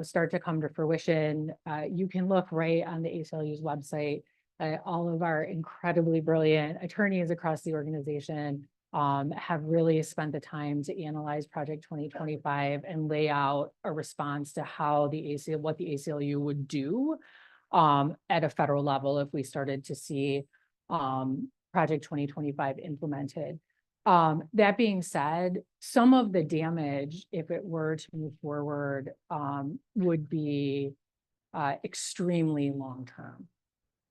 start to come to fruition, you can look right on the ACLU's website. All of our incredibly brilliant attorneys across the organization have really spent the time to analyze Project 2025 and lay out a response to how what the ACLU would do at a federal level if we started to see Project 2025 implemented. That being said, some of the damage, if it were to move forward, would be extremely long-term,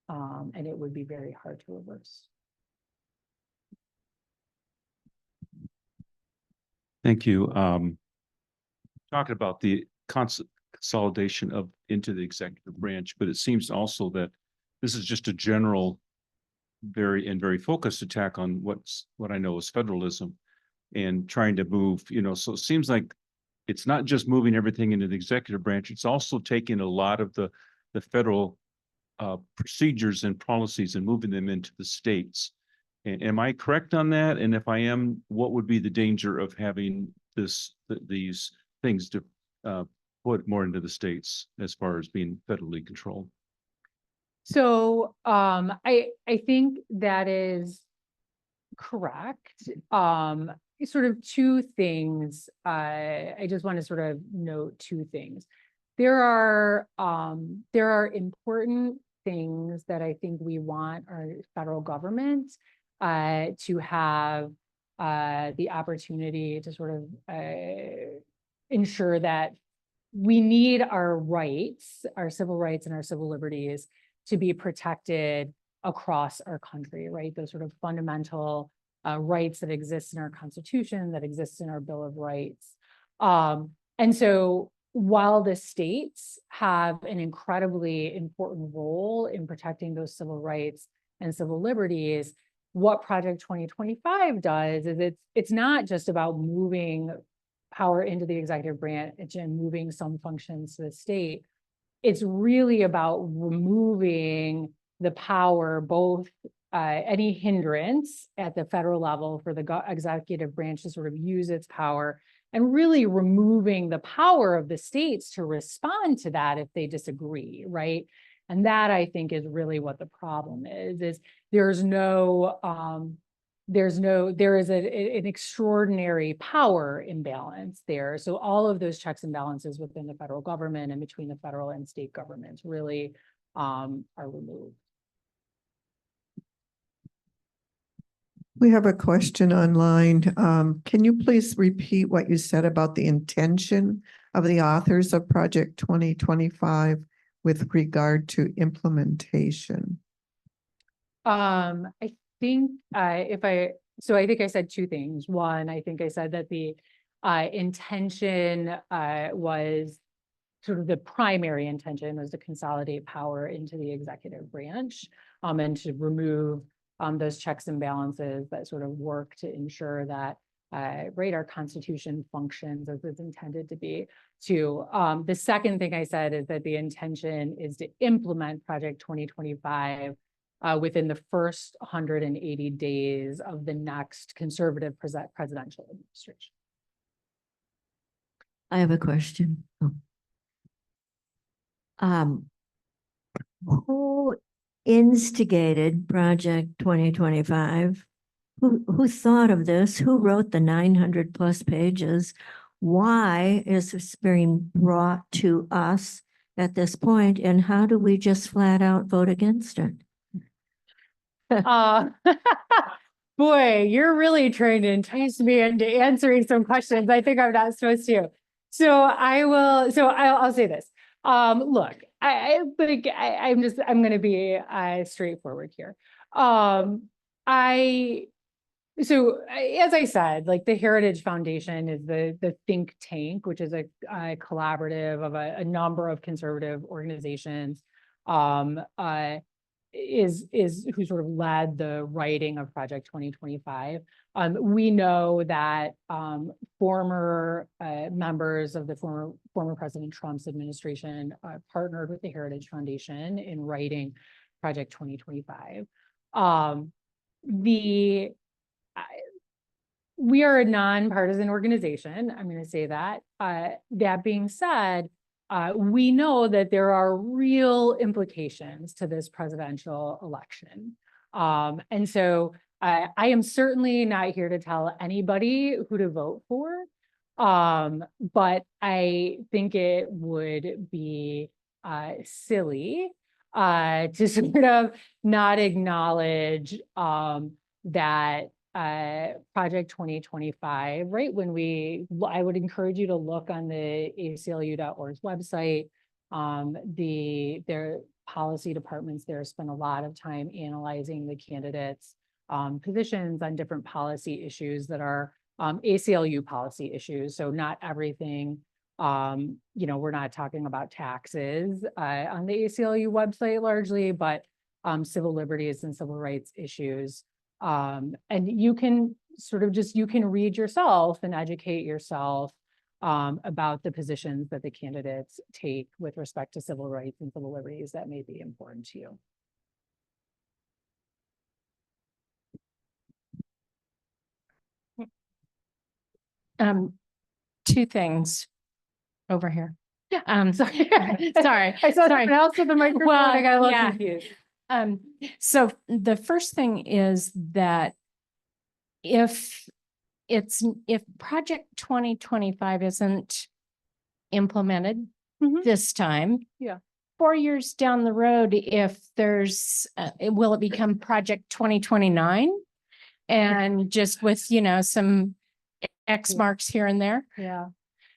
and it would be very hard to reverse. Thank you. Talking about the consolidation into the executive branch, but it seems also that this is just a general, very focused attack on what I know is federalism and trying to move, so it seems like it's not just moving everything into the executive branch, it's also taking a lot of the federal procedures and policies and moving them into the states. And am I correct on that? And if I am, what would be the danger of having these things to put more into the states as far as being federally controlled? So I think that is correct. Sort of two things. I just want to sort of note two things. There are important things that I think we want our federal government to have the opportunity to sort of ensure that we need our rights, our civil rights and our civil liberties to be protected across our country, right? Those sort of fundamental rights that exist in our Constitution, that exist in our Bill of Rights. And so while the states have an incredibly important role in protecting those civil rights and civil liberties, what Project 2025 does is it's not just about moving power into the executive branch and moving some functions to the state. It's really about removing the power, both any hindrance at the federal level for the executive branch to sort of use its power, and really removing the power of the states to respond to that if they disagree, right? And that, I think, is really what the problem is there is an extraordinary power imbalance there. So all of those checks and balances within the federal government and between the federal and state governments really are removed. We have a question online. Can you please repeat what you said about the intention of the authors of Project 2025 with regard to implementation? I think I think I said two things. One, I think I said that the intention was sort of the primary intention was to consolidate power into the executive branch and to remove those checks and balances that sort of work to ensure that our Constitution functions as it's intended to be. The second thing I said is that the intention is to implement Project 2025 within the first 180 days of the next conservative presidential administration. I have a question. Who instigated Project 2025? Who thought of this? Who wrote the 900+ pages? Why is this being brought to us at this point? And how do we just flat out vote against it? Boy, you're really trying to entice me into answering some questions I think I'm not supposed to. I'll say this. Look, I'm going to be straightforward here. As I said, like the Heritage Foundation is the think tank, which is a collaborative of a number of conservative organizations, is who sort of led the writing of Project 2025. We know that former members of the former President Trump's administration partnered with the Heritage Foundation in writing Project 2025. We are a nonpartisan organization. I'm going to say that. That being said, we know that there are real implications to this presidential election. And so I am certainly not here to tell anybody who to vote for. But I think it would be silly to sort of not acknowledge that Project 2025, right? I would encourage you to look on the ACLU.org's website. Their policy departments there spend a lot of time analyzing the candidates' positions on different policy issues that are ACLU policy issues. So not everything, we're not talking about taxes on the ACLU website largely, but civil liberties and civil rights issues. And you can sort of just, you can read yourself and educate yourself about the positions that the candidates take with respect to civil rights and civil liberties that may be important to you. Two things over here. Yeah. Sorry, sorry. I saw sorry. someone else with the microphone. Well, I got a little yeah. confused. So the first thing is that if Project 2025 isn't implemented Mhm. this time. Yeah. 4 years down the road, if there's, will it become Project 2029? And just with, some X marks here and there? Yeah.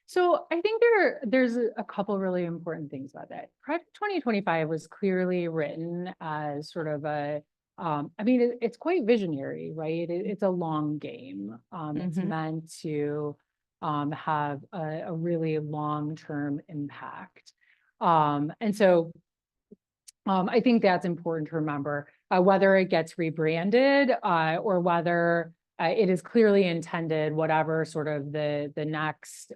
So I think there's a couple really important things about that. Project 2025 was clearly written as sort of a, it's quite visionary, right? It's a long game. It's Mhm. meant to have a really long-term impact. And so I think that's important to remember, whether it gets rebranded or whether it is clearly intended, whatever sort of the next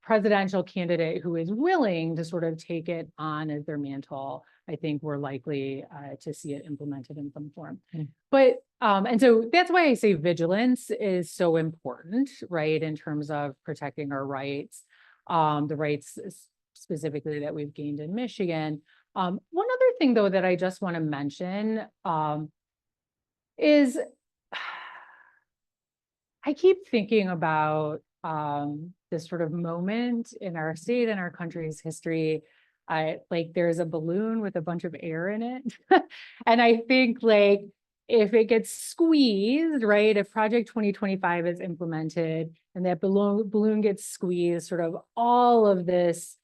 presidential candidate who is willing to sort of take it on as their mantle, I think we're likely to see it implemented in some form. But, and so that's why I say vigilance is so important, right? In terms of protecting our rights, the rights specifically that we've gained in Michigan. One other thing though, that I just want to mention is I keep thinking about this sort of moment in our state and our country's history. Like there's a balloon with a bunch of air in it. And I think like, if it gets squeezed, right, if Project 2025 is implemented and that balloon gets squeezed, sort of all of this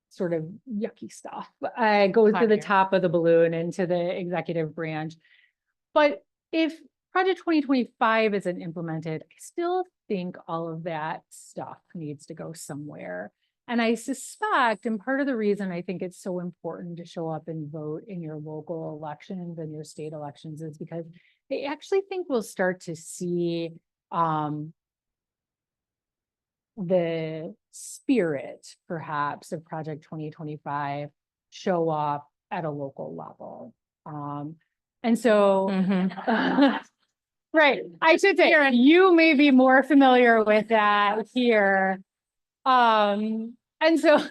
sort of yucky stuff goes to the top of the balloon into the executive branch. But if Project 2025 isn't implemented, I still think all of that stuff needs to go somewhere. And I suspect, and part of the reason I think it's so important to show up and vote in your local elections and your state elections is because I actually think we'll start to see the spirit, perhaps, of Project 2025 show up at a local level. And so, right, I should say, you may be more familiar with that here. And so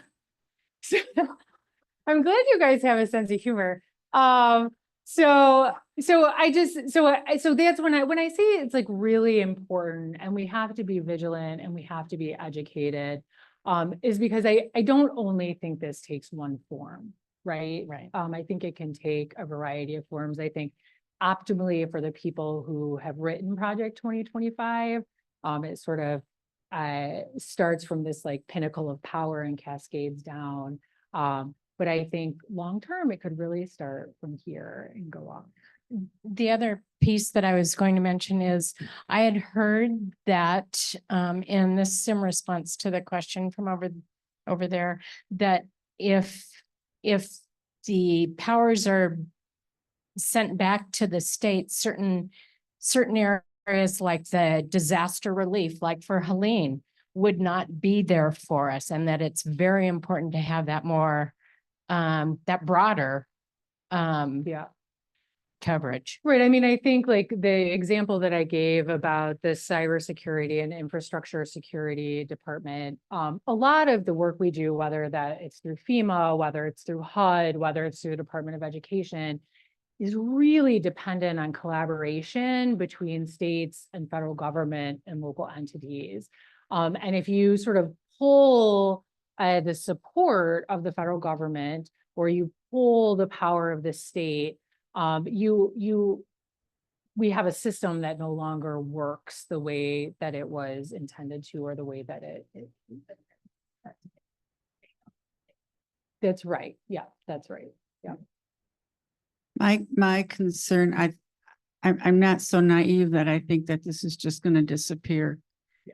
I'm glad you guys have a sense of humor. So that's when I say it's like really important and we have to be vigilant and we have to be educated, is because I don't only think this takes one form, right? Right. I think it can take a variety of forms. I think optimally for the people who have written Project 2025, it sort of starts from this like pinnacle of power and cascades down. But I think long-term, it could really start from here and go on. The other piece that I was going to mention is I had heard that, and this is in response to the question from over there, that if the powers are sent back to the state, certain areas like the disaster relief, like for Helene, would not be there for us, and that it's very important to have that more that broader coverage. Right. I mean, I think like the example that I gave about the cybersecurity and infrastructure security department, a lot of the work we do, whether that it's through FEMA, whether it's through HUD, whether it's through the Department of Education, is really dependent on collaboration between states and federal government and local entities. And if you sort of pull the support of the federal government, or you pull the power of the state, we have a system that no longer works the way that it was intended to, or the way that it that's right. Yeah, that's right. Yeah. My concern, I'm not so naive that I think that this is just going to disappear. Yeah.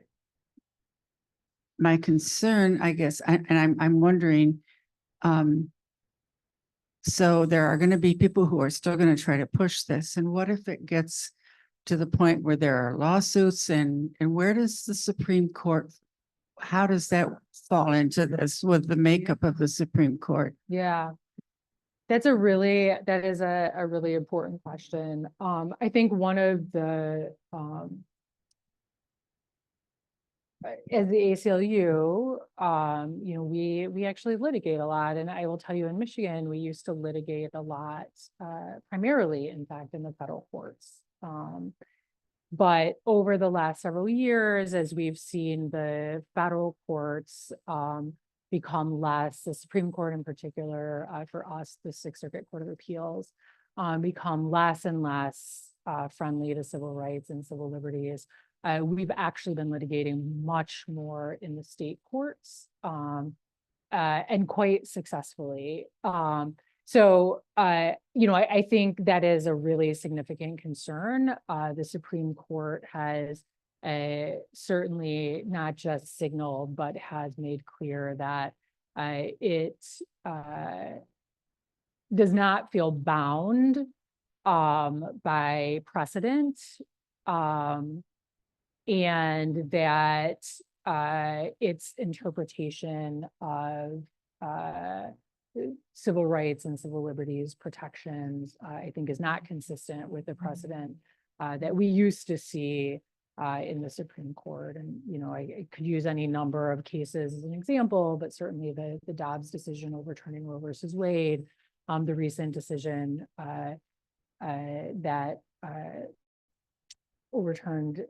My concern, I guess, and I'm wondering, So there are going to be people who are still going to try to push this. And what if it gets to the point where there are lawsuits and where does the Supreme Court, how does that fall into this with the makeup of the Supreme Court? Yeah. That is a really important question. I think one of the, as the ACLU, we actually litigate a lot, and I will tell you in Michigan, we used to litigate a lot, primarily, in fact, in the federal courts. But over the last several years, as we've seen the federal courts become less, the Supreme Court in particular, for us, the Sixth Circuit Court of Appeals, become less and less friendly to civil rights and civil liberties. We've actually been litigating much more in the state courts, and quite successfully. I think that is a really significant concern. The Supreme Court has certainly not just signaled, but has made clear that it does not feel bound by precedent, and that its interpretation of civil rights and civil liberties protections, I think, is not consistent with the precedent that we used to see in the Supreme Court. And, I could use any number of cases as an example, but certainly the Dobbs decision overturning Roe versus Wade, the recent decision that overturned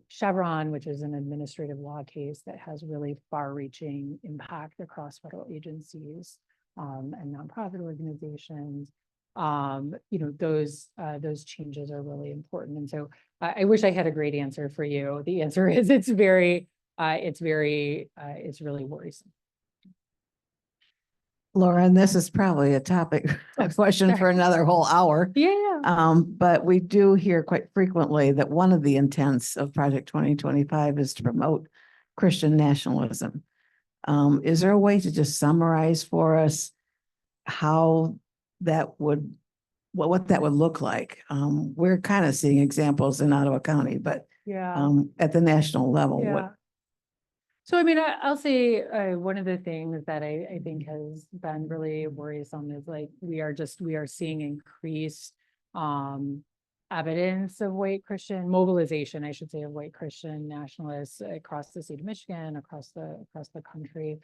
Chevron, which is an administrative law case that has really far-reaching impact across federal agencies and nonprofit organizations. Those changes are really important. And so I wish I had a great answer for you. The answer is it's really worrisome. Loren, this is probably a question for another whole hour. Yeah. But we do hear quite frequently that one of the intents of Project 2025 is to promote Christian nationalism. Is there a way to just summarize for us how that would, what that would look like? We're kind of seeing examples in Ottawa County, but at the national level, what? So, I'll say one of the things that I think has been really worrisome is we are seeing increased evidence of white Christian mobilization, I should say, of white Christian nationalists across the state of Michigan, across the country.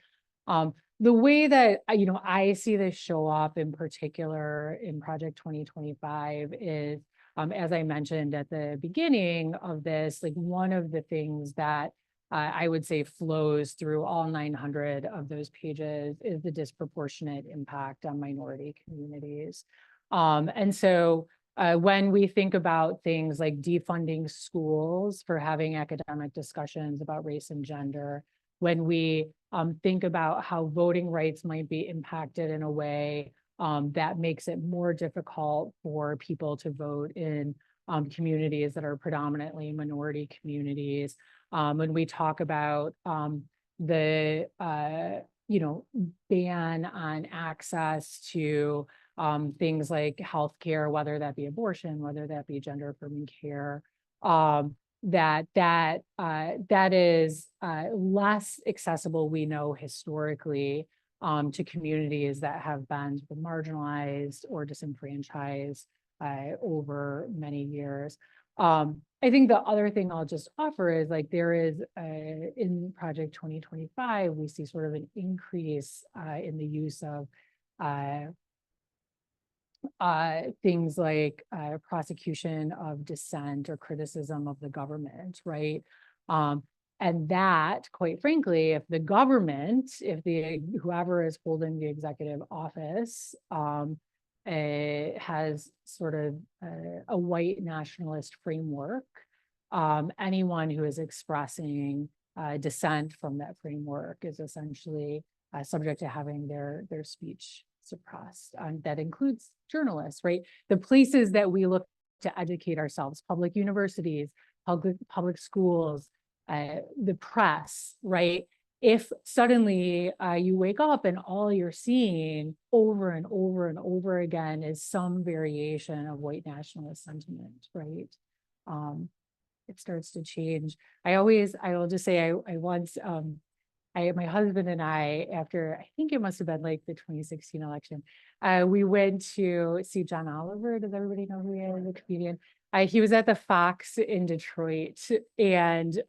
The way that I see this show up in particular in Project 2025 is, as I mentioned at the beginning of this, one of the things that I would say flows through all 900 of those pages is the disproportionate impact on minority communities. And so when we think about things like defunding schools for having academic discussions about race and gender, when we think about how voting rights might be impacted in a way that makes it more difficult for people to vote in communities that are predominantly minority communities, when we talk about the ban on access to things like healthcare, whether that be abortion, whether that be gender affirming care, that is less accessible, we know historically, to communities that have been marginalized or disenfranchised over many years. I think the other thing I'll just offer is there is in Project 2025, we see sort of an increase in the use of things like prosecution of dissent or criticism of the government, right? And that, quite frankly, if the government, whoever is holding the executive office has sort of a white nationalist framework, anyone who is expressing dissent from that framework is essentially subject to having their speech suppressed. That includes journalists, right? The places that we look to educate ourselves, public universities, public schools, the press, right? if suddenly you wake up and all you're seeing over and over and over again is some variation of white nationalist sentiment, right? It starts to change. I will just say, I once, my husband and I, after, I think it must have been like the 2016 election, we went to see John Oliver. Does everybody know who he is? The comedian. He was at the Fox in Detroit, and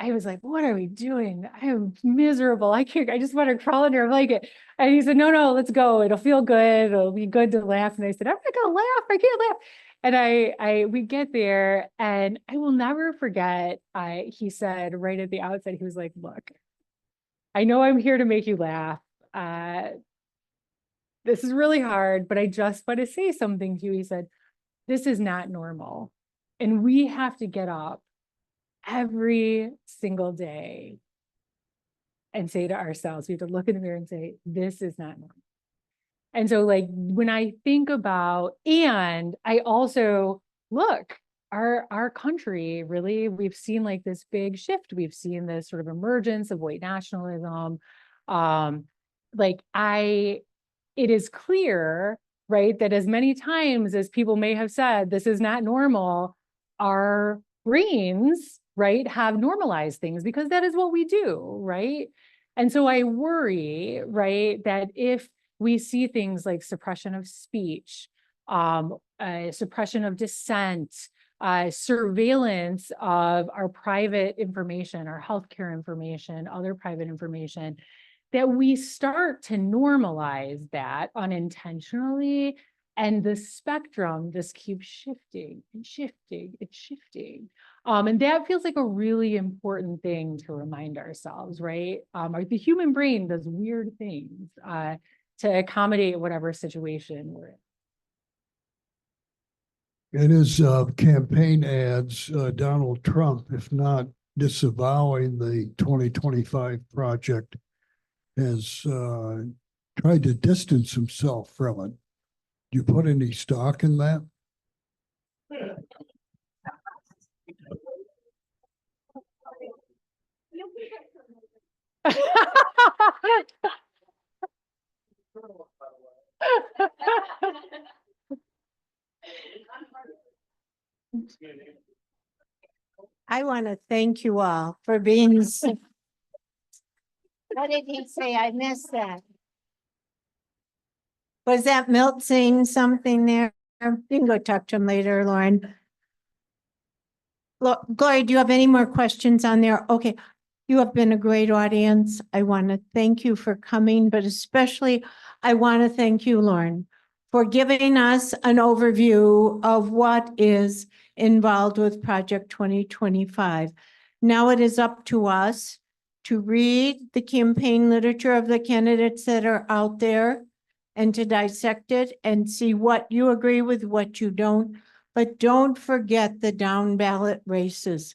I was like, what are we doing? I am miserable. I just want to crawl under a blanket. And he said, no, let's go. It'll feel good. It'll be good to laugh. And I said, I'm not gonna laugh. I can't laugh. And we get there, and I will never forget, he said right at the outset, he was like, look, I know I'm here to make you laugh. This is really hard, but I just want to say something to you. He said, this is not normal. And we have to get up every single day and say to ourselves, we have to look in the mirror and say, this is not normal. And so like, when I think about, and I also look, our country, really, we've seen like this big shift. We've seen this sort of emergence of white nationalism. It is clear, right, that as many times as people may have said, this is not normal, our brains, right, have normalized things because that is what we do, right? And so I worry, right, that if we see things like suppression of speech, suppression of dissent, surveillance of our private information, our healthcare information, other private information, that we start to normalize that unintentionally, and the spectrum just keeps shifting and shifting and shifting. And that feels like a really important thing to remind ourselves, right? The human brain does weird things to accommodate whatever situation we're in. In his campaign ads, Donald Trump, if not disavowing the 2025 project, has tried to distance himself from it. Do you put any stock in that? I want to thank you all for being so. What did he say? I missed that. Was that Milt saying something there? You can go talk to him later, Loren. Gloria, do you have any more questions on there? Okay. You have been a great audience. I want to thank you for coming, but especially I want to thank you, Loren, for giving us an overview of what is involved with Project 2025. Now it is up to us to read the campaign literature of the candidates that are out there and to dissect it and see what you agree with, what you don't. But don't forget the down ballot races.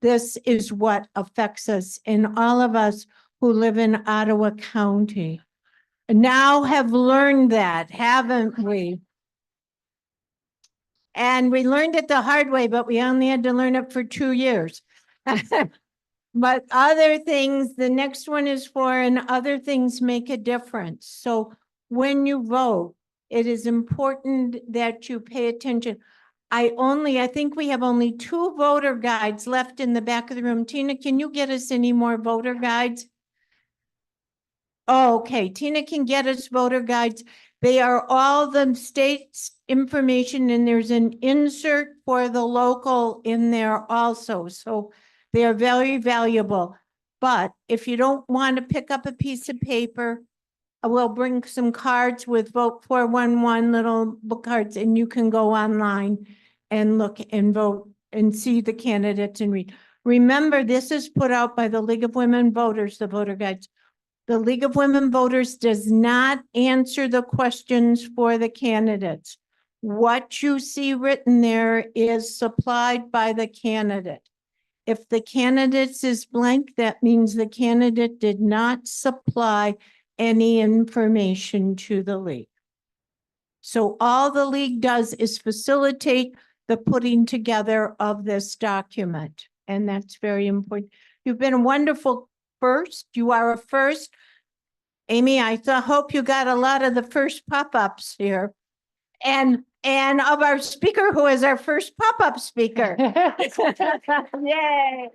This is what affects us, and all of us who live in Ottawa County now have learned that, haven't we? And we learned it the hard way, but we only had to learn it for 2 years. But other things, the next one is for, and other things make a difference. So when you vote, it is important that you pay attention. I think we have only 2 voter guides left in the back of the room. Tina, can you get us any more voter guides? Oh, okay, Tina can get us voter guides. They are all the state's information, and there's an insert for the local in there also. So they are very valuable. But if you don't want to pick up a piece of paper, we'll bring some cards with Vote 411 little book cards, and you can go online and look and vote and see the candidates and read. Remember, this is put out by the League of Women Voters, the voter guides. The League of Women Voters does not answer the questions for the candidates. What you see written there is supplied by the candidate. If the candidate's is blank, that means the candidate did not supply any information to the league. So all the league does is facilitate the putting together of this document. And that's very important. You've been a wonderful first. You are a first. Amy, I hope you got a lot of the first pop-ups here. And of our speaker, who is our first pop-up speaker. Yay.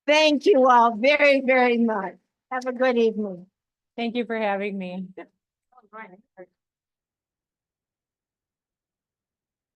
Thank you all very, very much. Have a good evening. Thank you for having me.